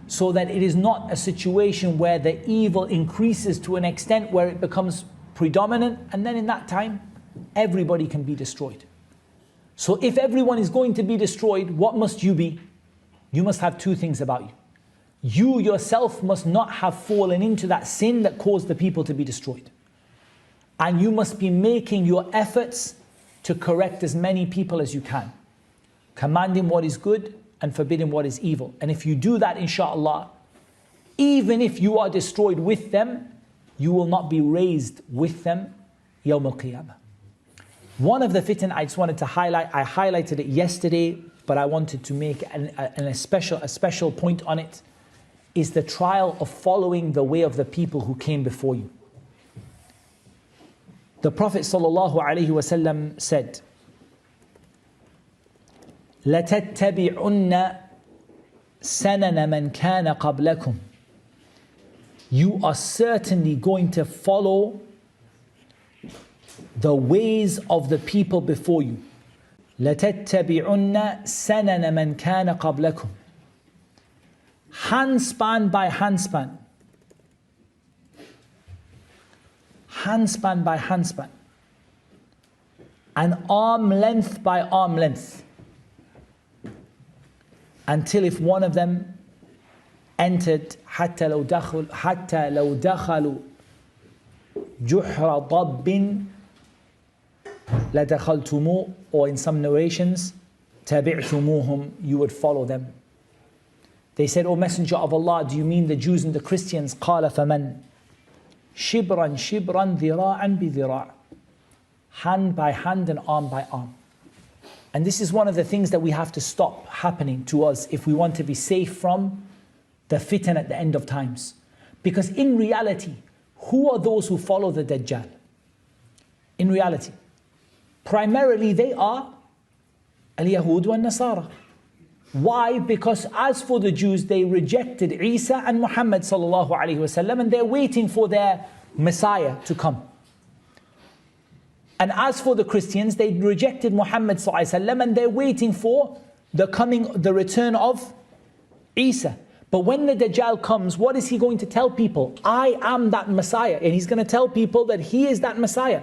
so that it is not a situation where the evil increases to an extent where it becomes predominant, and then in that time, everybody can be destroyed. So if everyone is going to be destroyed, what must you be? You must have two things about you. You yourself must not have fallen into that sin that caused the people to be destroyed. And you must be making your efforts to correct as many people as you can, commanding what is good and forbidding what is evil. And if you do that, inshallah, even if you are destroyed with them, you will not be raised with them Yawm al-Qiyamah. One of the fitan I just wanted to highlight, I highlighted it yesterday, but I wanted to make a special point on it, is the trial of following the way of the people who came before you. The Prophet ﷺ said, لَتَتَّبِعُنَّ سَنَنَ مَنْ كَانَ قَبْلَكُمْ. You are certainly going to follow the ways of the people before you. لَتَتَّبِعُنَّ سَنَنَ مَنْ كَانَ قَبْلَكُمْ. Handspan by handspan. Handspan by handspan. And arm length by arm length. Until if one of them entered حتى لو دخلوا جحر ضب لدخلتموه, or in some narrations تبعتموهم, you would follow them. They said, O Messenger of Allah, do you mean the Jews and the Christians? قال فمن شبرا شبرا ذراعا بذراع. Hand by hand and arm by arm. And this is one of the things that we have to stop happening to us if we want to be safe from the fitan at the end of times. Because in reality, who are those who follow the Dajjal? In reality, primarily they are al-Yahud wa nasara. Why? Because as for the Jews, they rejected Isa and Muhammad sallallahu alaihi wasallam, and they're waiting for their Messiah to come. And as for the Christians, they rejected Muhammad sallallahu alaihi wasallam, and they're waiting for the return of Isa. But when the Dajjal comes, what is he going to tell people? I am that Messiah. And he's going to tell people that he is that Messiah,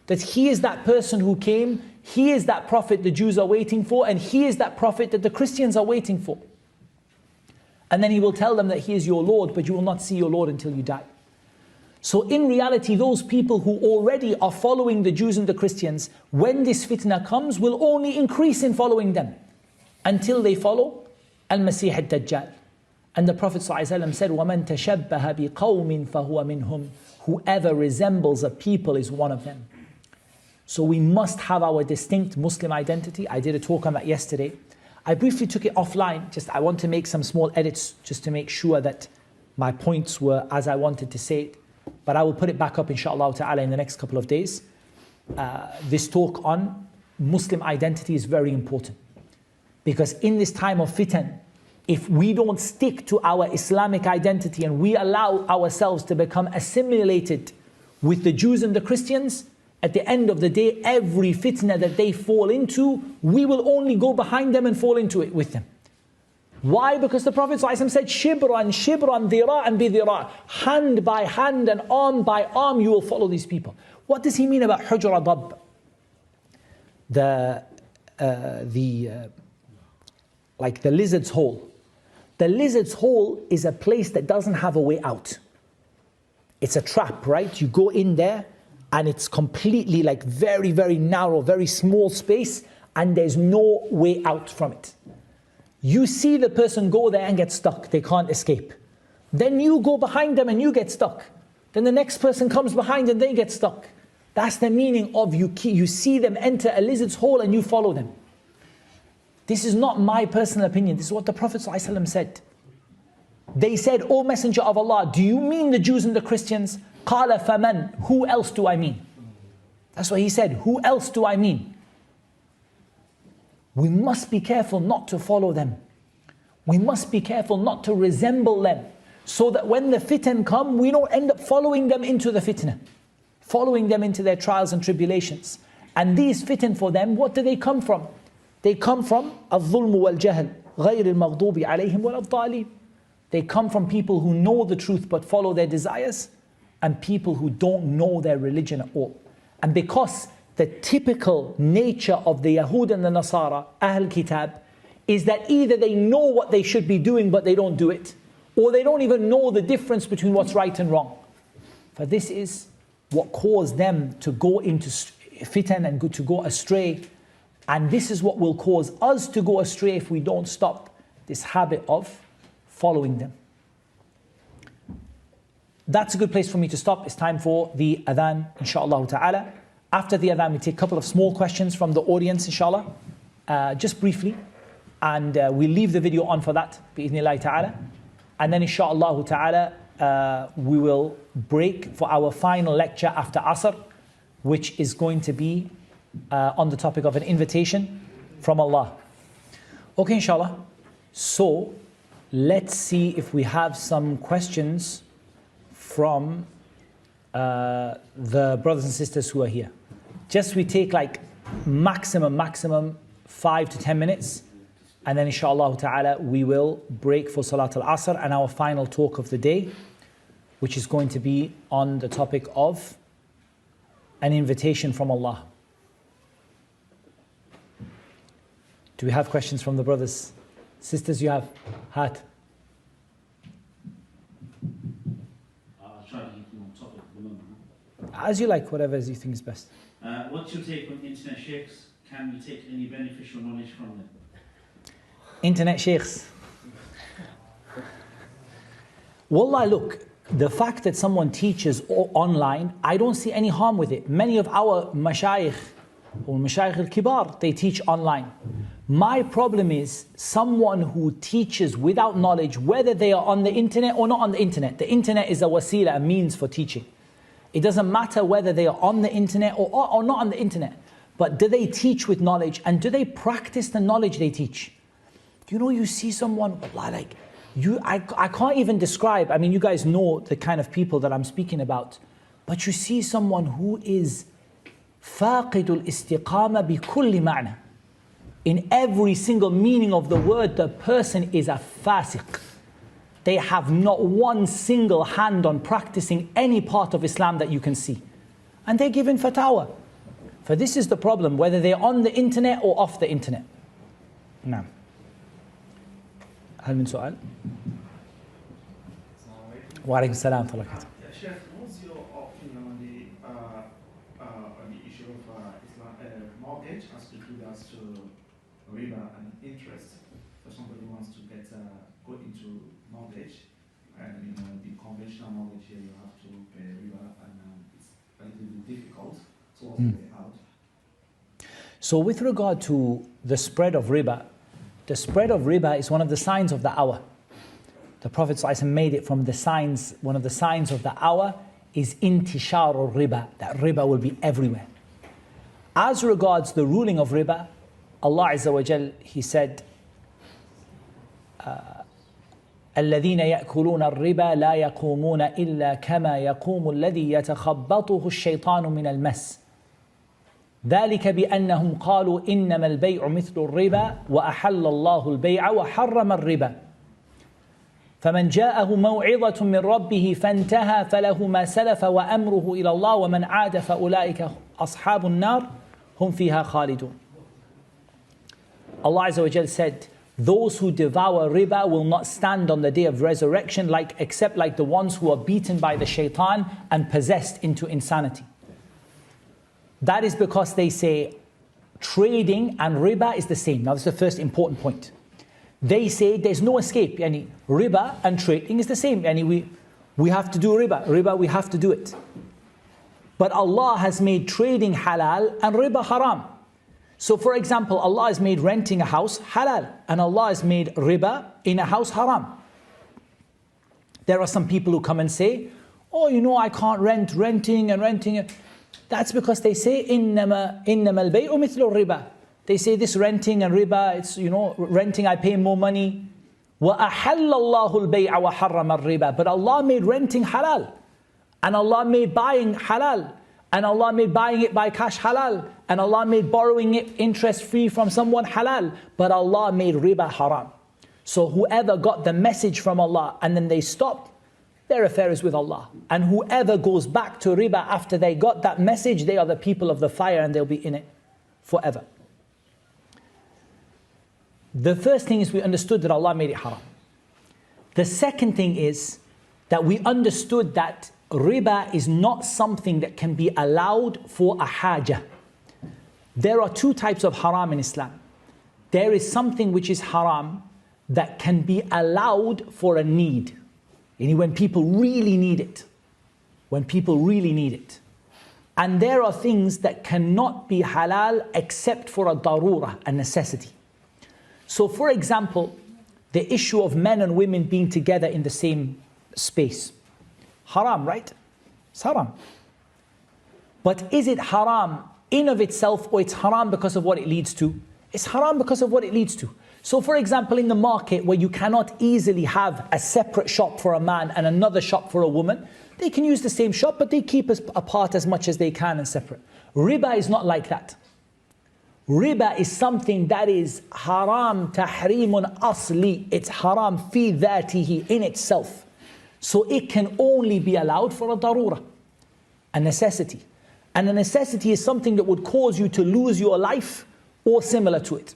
that he is that person who came, he is that prophet the Jews are waiting for, and he is that prophet that the Christians are waiting for. And then he will tell them that he is your Lord, but you will not see your Lord until you die. So in reality, those people who already are following the Jews and the Christians, when this fitna comes, will only increase in following them until they follow Al-Masih al-Dajjal. And the Prophet ﷺ said, وَمَنْ تَشَبَّهَ بِقَوْمٍ فَهُوَ مِنْهُمْ. Whoever resembles a people is one of them. So we must have our distinct Muslim identity. I did a talk on that yesterday. I briefly took it offline. I want to make some small edits just to make sure that my points were as I wanted to say it. But I will put it back up inshallah ta'ala in the next couple of days. This talk on Muslim identity is very important. Because in this time of fitan, if we don't stick to our Islamic identity and we allow ourselves to become assimilated with the Jews and the Christians, at the end of the day, every fitna that they fall into, we will only go behind them and fall into it with them. Why? Because the Prophet ﷺ said, shibran, shibran, dhira'an bi dhira'. Hand by hand and arm by arm, you will follow these people. What does he mean about hujra dab? Like the lizard's hole. The lizard's hole is a place that doesn't have a way out. It's a trap, right? You go in there and it's completely like very, very narrow, very small space, and there's no way out from it. You see the person go there and get stuck. They can't escape. Then you go behind them and you get stuck. Then the next person comes behind and they get stuck. That's the meaning of you see them enter a lizard's hole and you follow them. This is not my personal opinion. This is what the Prophet ﷺ said. They said, O Messenger of Allah, do you mean the Jews and the Christians? قَالَ فَمَنْ Who else do I mean? That's what he said. Who else do I mean? We must be careful not to follow them. We must be careful not to resemble them, so that when the fitan come, we don't end up following them into the fitna, following them into their trials and tribulations. And these fitan for them, what do they come from? They come from الظلم والجهل غير المغضوب عليهم ولا الضالين. They come from people who know the truth but follow their desires, and people who don't know their religion at all. And because the typical nature of the Yahud and the Nasara, Ahl Kitab, is that either they know what they should be doing but they don't do it, or they don't even know the difference between what's right and wrong. For this is what caused them to go into fitan and to go astray. And this is what will cause us to go astray if we don't stop this habit of following them. That's a good place for me to stop. It's time for the adhan, inshaAllah ta'ala. After the adhan, we take a couple of small questions from the audience, inshallah, just briefly. And we'll leave the video on for that, bi'idhnillahi ta'ala. And then inshaAllah ta'ala, we will break for our final lecture after Asr, which is going to be on the topic of an invitation from Allah. Okay, inshallah. So, let's see if we have some questions from the brothers and sisters who are here. Just we take like maximum 5 to 10 minutes, and then inshallah ta'ala we will break for Salat al-Asr and our final talk of the day, which is going to be on the topic of an invitation from Allah. Do we have questions from the brothers? Sisters, you have? Hat. I'll try to keep on topic at the moment. As you like, whatever you think is best. What's your take on internet sheikhs? Can we take any beneficial knowledge from them? Internet sheikhs. Wallah, look, the fact that someone teaches online, I don't see any harm with it. Many of our mashayikh, or mashayikh al-kibar, they teach online. My problem is someone who teaches without knowledge, whether they are on the internet or not on the internet. The internet is a wasila, a means for teaching. It doesn't matter whether they are on the internet or not on the internet. But do they teach with knowledge, and do they practice the knowledge they teach? You know, you see someone, like, I can't even describe, I mean, you guys know the kind of people that I'm speaking about. But you see someone who is فاقد الاستقامة بكل معنى. In every single meaning of the word, the person is a fasiq. They have not one single hand on practicing any part of Islam that you can see. And they're given fatwa. For this is the problem, whether they're on the internet or off the internet. نعم. هل من سؤال؟ وعليكم السلام ورحمة الله وبركاته. Chef, what's your opinion on the issue of mortgage as regards to riba and interest? So somebody wants to go into mortgage, and the conventional mortgage here you have to pay riba, and it's a little bit difficult. So what's the way out? So with regard to the spread of riba, the spread of riba is one of the signs of the hour. The Prophet ﷺ made it from the signs, one of the signs of the hour is intishar riba, that riba will be everywhere. As regards the ruling of riba, Allah Azza wa Jal, He said الذين يأكلون الربا لا يقومون إلا كما يقوم الذي يتخبطه الشيطان من المس ذلك بأنهم قالوا إنما البيع مثل الربا وأحل الله البيع وحرم الربا فمن جاءه موعظة من ربه فانتهى فله ما سلف وأمره إلى الله ومن عاد فأولئك أصحاب النار هم فيها خالدون. Allah Azza wa Jal said, those who devour riba will not stand on the day of resurrection except like the ones who are beaten by the shaitan and possessed into insanity. That is because they say trading and riba is the same. Now this is the first important point. They say there's no escape. Yani, riba and trading is the same. Yani, we have to do riba, we have to do it. But Allah has made trading halal and riba haram. So for example, Allah has made renting a house halal and Allah has made riba in a house haram. There are some people who come and say, oh, you know, I can't renting. That's because they say, إِنَّمَا الْبَيْءُ مِثْلُ الرِّبَى. They say this renting and riba, it's, you know, renting I pay more money. وَأَحَلَّ اللَّهُ الْبَيْعَ وَحَرَّمَ الرِّبَى. But Allah made renting halal. And Allah made buying halal. And Allah made buying it by cash halal. And Allah made borrowing it interest free from someone halal. But Allah made riba haram. So whoever got the message from Allah and then they stopped, their affair is with Allah. And whoever goes back to riba after they got that message, they are the people of the fire and they'll be in it forever. The first thing is we understood that Allah made it haram. The second thing is that we understood that riba is not something that can be allowed for a haja. There are two types of haram in Islam. There is something which is haram that can be allowed for a need. When people really need it. When people really need it. And there are things that cannot be halal except for a darura, a necessity. So for example, the issue of men and women being together in the same space. Haram, right? It's haram. But is it haram in of itself or it's haram because of what it leads to? It's haram because of what it leads to. So for example, in the market where you cannot easily have a separate shop for a man and another shop for a woman, they can use the same shop but they keep us apart as much as they can and separate. Riba is not like that. Riba is something that is haram tahrimun asli. It's haram fi dhatihi, in itself. So it can only be allowed for a darura, a necessity. And a necessity is something that would cause you to lose your life or similar to it.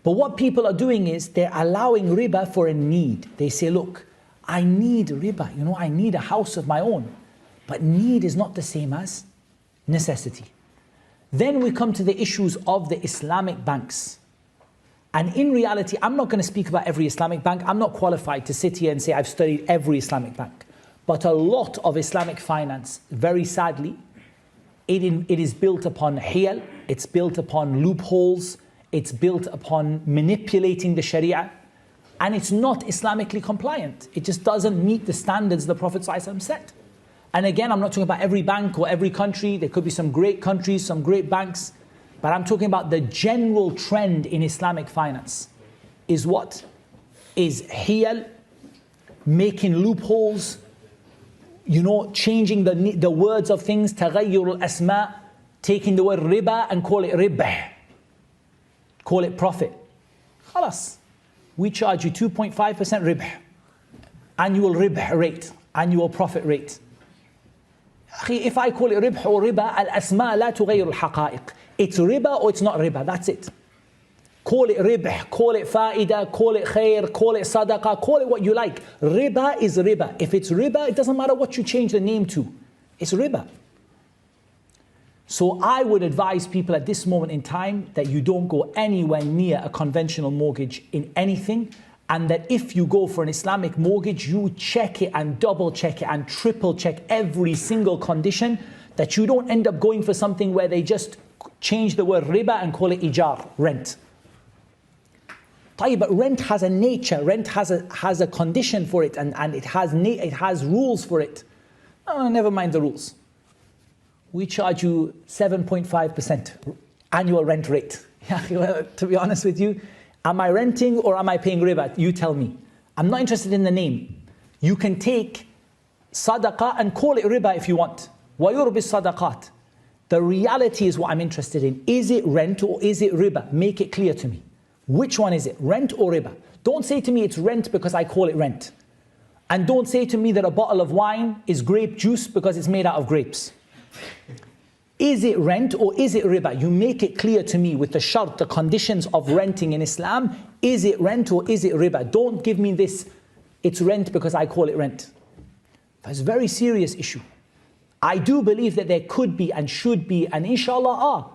But what people are doing is they're allowing riba for a need. They say, look, I need riba. You know, I need a house of my own. But need is not the same as necessity. Then we come to the issues of the Islamic banks. And in reality, I'm not going to speak about every Islamic bank. I'm not qualified to sit here and say I've studied every Islamic bank. But a lot of Islamic finance, very sadly, it is built upon hiyal, it's built upon loopholes, it's built upon manipulating the Sharia, and it's not Islamically compliant. It just doesn't meet the standards the Prophet ﷺ set. And again, I'm not talking about every bank or every country. There could be some great countries, some great banks. But I'm talking about the general trend in Islamic finance. Is what? Is hiyal, making loopholes, you know, changing the words of things, taghayyur al-asma, taking the word riba and call it ribh. Call it profit. Khalas. We charge you 2.5% ribh. Annual ribh rate. Annual profit rate. If I call it ribh or riba, al-asma la tughayyir al-haqa'iq. It's riba or it's not riba, that's it. Call it ribh, call it fa'ida, call it khair, call it sadaqah, call it what you like. Riba is riba. If it's riba, it doesn't matter what you change the name to. It's riba. So I would advise people at this moment in time that you don't go anywhere near a conventional mortgage in anything, and that if you go for an Islamic mortgage, you check it and double check it and triple check every single condition, that you don't end up going for something where they just change the word riba and call it ijar, rent. But rent has a nature, rent has a condition for it, and it has rules for it. Oh, never mind the rules. We charge you 7.5% annual rent rate. To be honest with you, Am I renting or am I paying riba? You tell me. I'm not interested in the name. You can take sadaqah and call it riba if you want. وَيُرْبِ الصَّدَقَاتِ. The reality is what I'm interested in. Is it rent or is it riba? Make it clear to me. Which one is it? Rent or riba? Don't say to me it's rent because I call it rent. And don't say to me that a bottle of wine is grape juice because it's made out of grapes. Is it rent or is it riba? You make it clear to me with the shart, the conditions of renting in Islam. Is it rent or is it riba? Don't give me this, it's rent because I call it rent. That's a very serious issue. I do believe that there could be and should be, and inshallah are,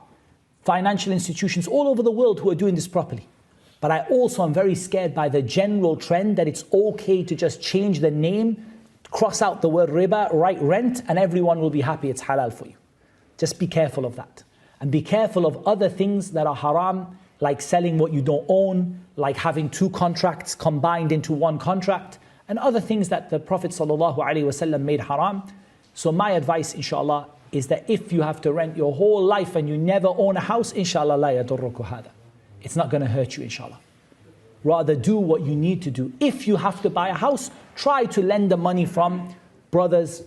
financial institutions all over the world who are doing this properly. But I also am very scared by the general trend that it's okay to just change the name, cross out the word riba, write rent, and everyone will be happy it's halal for you. Just be careful of that. And be careful of other things that are haram, like selling what you don't own, like having two contracts combined into one contract, and other things that the Prophet ﷺ made haram. So my advice, inshallah, is that if you have to rent your whole life and you never own a house, inshallah, لا يضرك هذا. It's not going to hurt you, inshallah. Rather do what you need to do. If you have to buy a house, try to lend the money from brothers,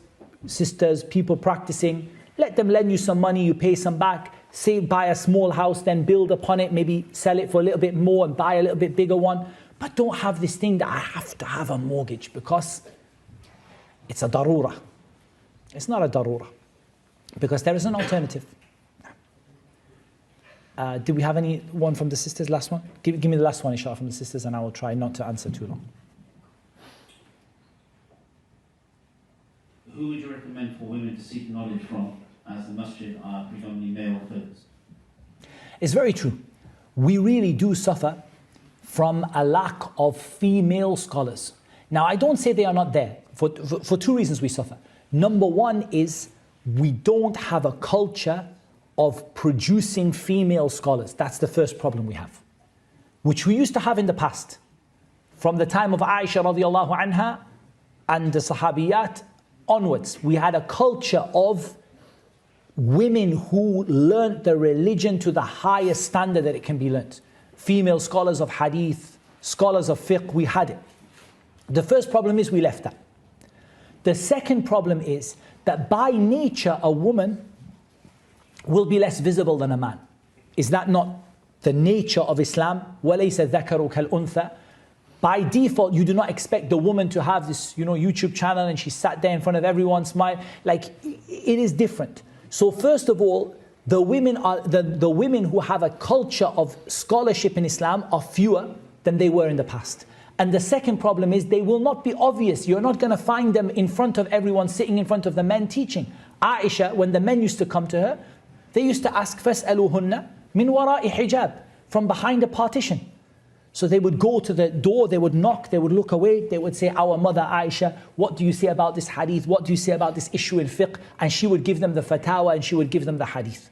sisters, people practicing. Let them lend you some money, you pay some back. Say buy a small house, then build upon it, maybe sell it for a little bit more and buy a little bit bigger one. But don't have this thing that I have to have a mortgage because it's a darura. It's not a darura because there is an alternative. Do we have any one from the sisters? Last one? Give me the last one, inshallah, from the sisters, and I will try not to answer too long. Who would you recommend for women to seek knowledge from, as the masjid are predominantly male focused? It's very true. We really do suffer from a lack of female scholars. Now, I don't say they are not there. For two reasons we suffer. Number one is we don't have a culture of producing female scholars. That's the first problem we have, which we used to have in the past. From the time of Aisha radiallahu anha and the Sahabiyat onwards, we had a culture of women who learnt the religion to the highest standard that it can be learnt. Female scholars of hadith, scholars of fiqh, we had it. The first problem is we left that. The second problem is that by nature a woman will be less visible than a man. Is that not the nature of Islam? وَلَيْسَ الذَّكَرُ كَالْأُنْثَى. By default, you do not expect the woman to have this, YouTube channel and she sat there in front of everyone smile. Like, it is different. So first of all, the women who have a culture of scholarship in Islam are fewer than they were in the past. And the second problem is they will not be obvious. You're not going to find them in front of everyone, sitting in front of the men teaching. Aisha, when the men used to come to her, they used to ask, فَاسْأَلُوهُنَّ مِنْ وَرَاءِ حِجَابٍ, from behind a partition. So they would go to the door, they would knock, they would look away, they would say, our mother Aisha, what do you say about this hadith? What do you say about this issue in fiqh? And she would give them the fatwa and she would give them the hadith.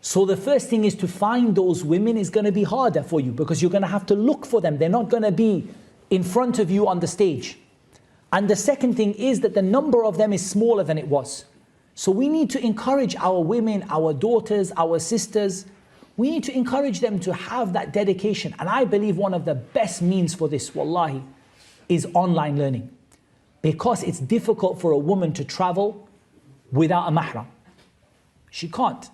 So the first thing is to find those women is going to be harder for you because you're going to have to look for them. They're not going to be in front of you on the stage. And the second thing is that the number of them is smaller than it was. So we need to encourage our women, our daughters, our sisters. We need to encourage them to have that dedication. And I believe one of the best means for this, wallahi, is online learning. Because it's difficult for a woman to travel without a mahram. She can't.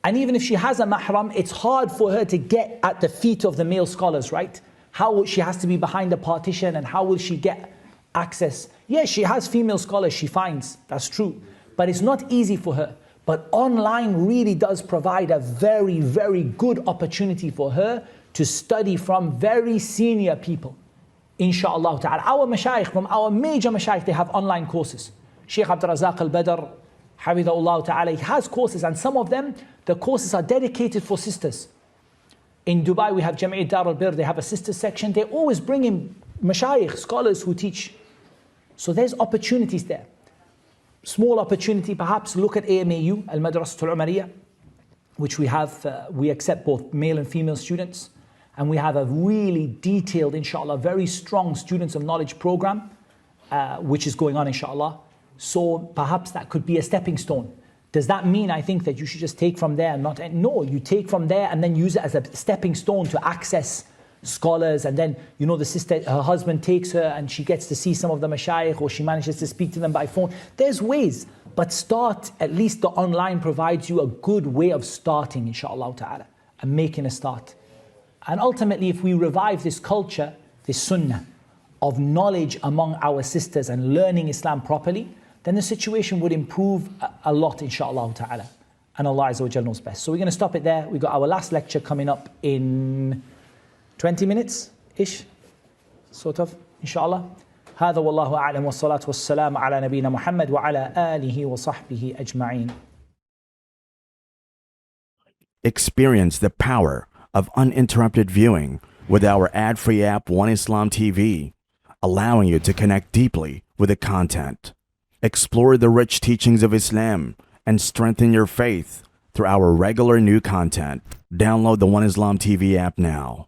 And even if she has a mahram, it's hard for her to get at the feet of the male scholars, right? She has to be behind a partition, and how will she get access? Yes, she has female scholars she finds, that's true. But it's not easy for her. But online really does provide a very, very good opportunity for her to study from very senior people. Insha'Allah ta'ala. Our mashayikh, from our major mashayikh, they have online courses. Sheikh Abdul Razak al-Badr, Hafidhahullah ta'ala, he has courses, and some of them, the courses are dedicated for sisters. In Dubai, we have Jam'iyyat Dar al-Bir, they have a sisters section. They always bring in mashayikh, scholars who teach. So there's opportunities there. Small opportunity, perhaps look at AMAU, Al-Madrasatul Umariyah, which we have, we accept both male and female students. And we have a really detailed, inshallah, very strong Students of Knowledge program, which is going on, inshallah. So perhaps that could be a stepping stone. Does that mean I think that you should just take from there and not? No, you take from there and then use it as a stepping stone to access scholars, and then, you know, the sister, her husband takes her and she gets to see some of the mashayikh, or she manages to speak to them by phone. There's ways, but start, at least the online provides you a good way of starting, inshallah ta'ala, and making a start. And ultimately, if we revive this culture, this sunnah of knowledge among our sisters and learning Islam properly, then the situation would improve a lot, inshallah ta'ala. And Allah Azza wa Jalla knows best. So we're going to stop it there. We've got our last lecture coming up in 20 minutes-ish, sort of, inshallah. هذا والله أعلم والصلاة والسلام على نبينا محمد وعلى آله وصحبه أجمعين. Experience the power of uninterrupted viewing with our ad-free app One Islam TV, allowing you to connect deeply with the content. Explore the rich teachings of Islam and strengthen your faith through our regular new content. Download the One Islam TV app now.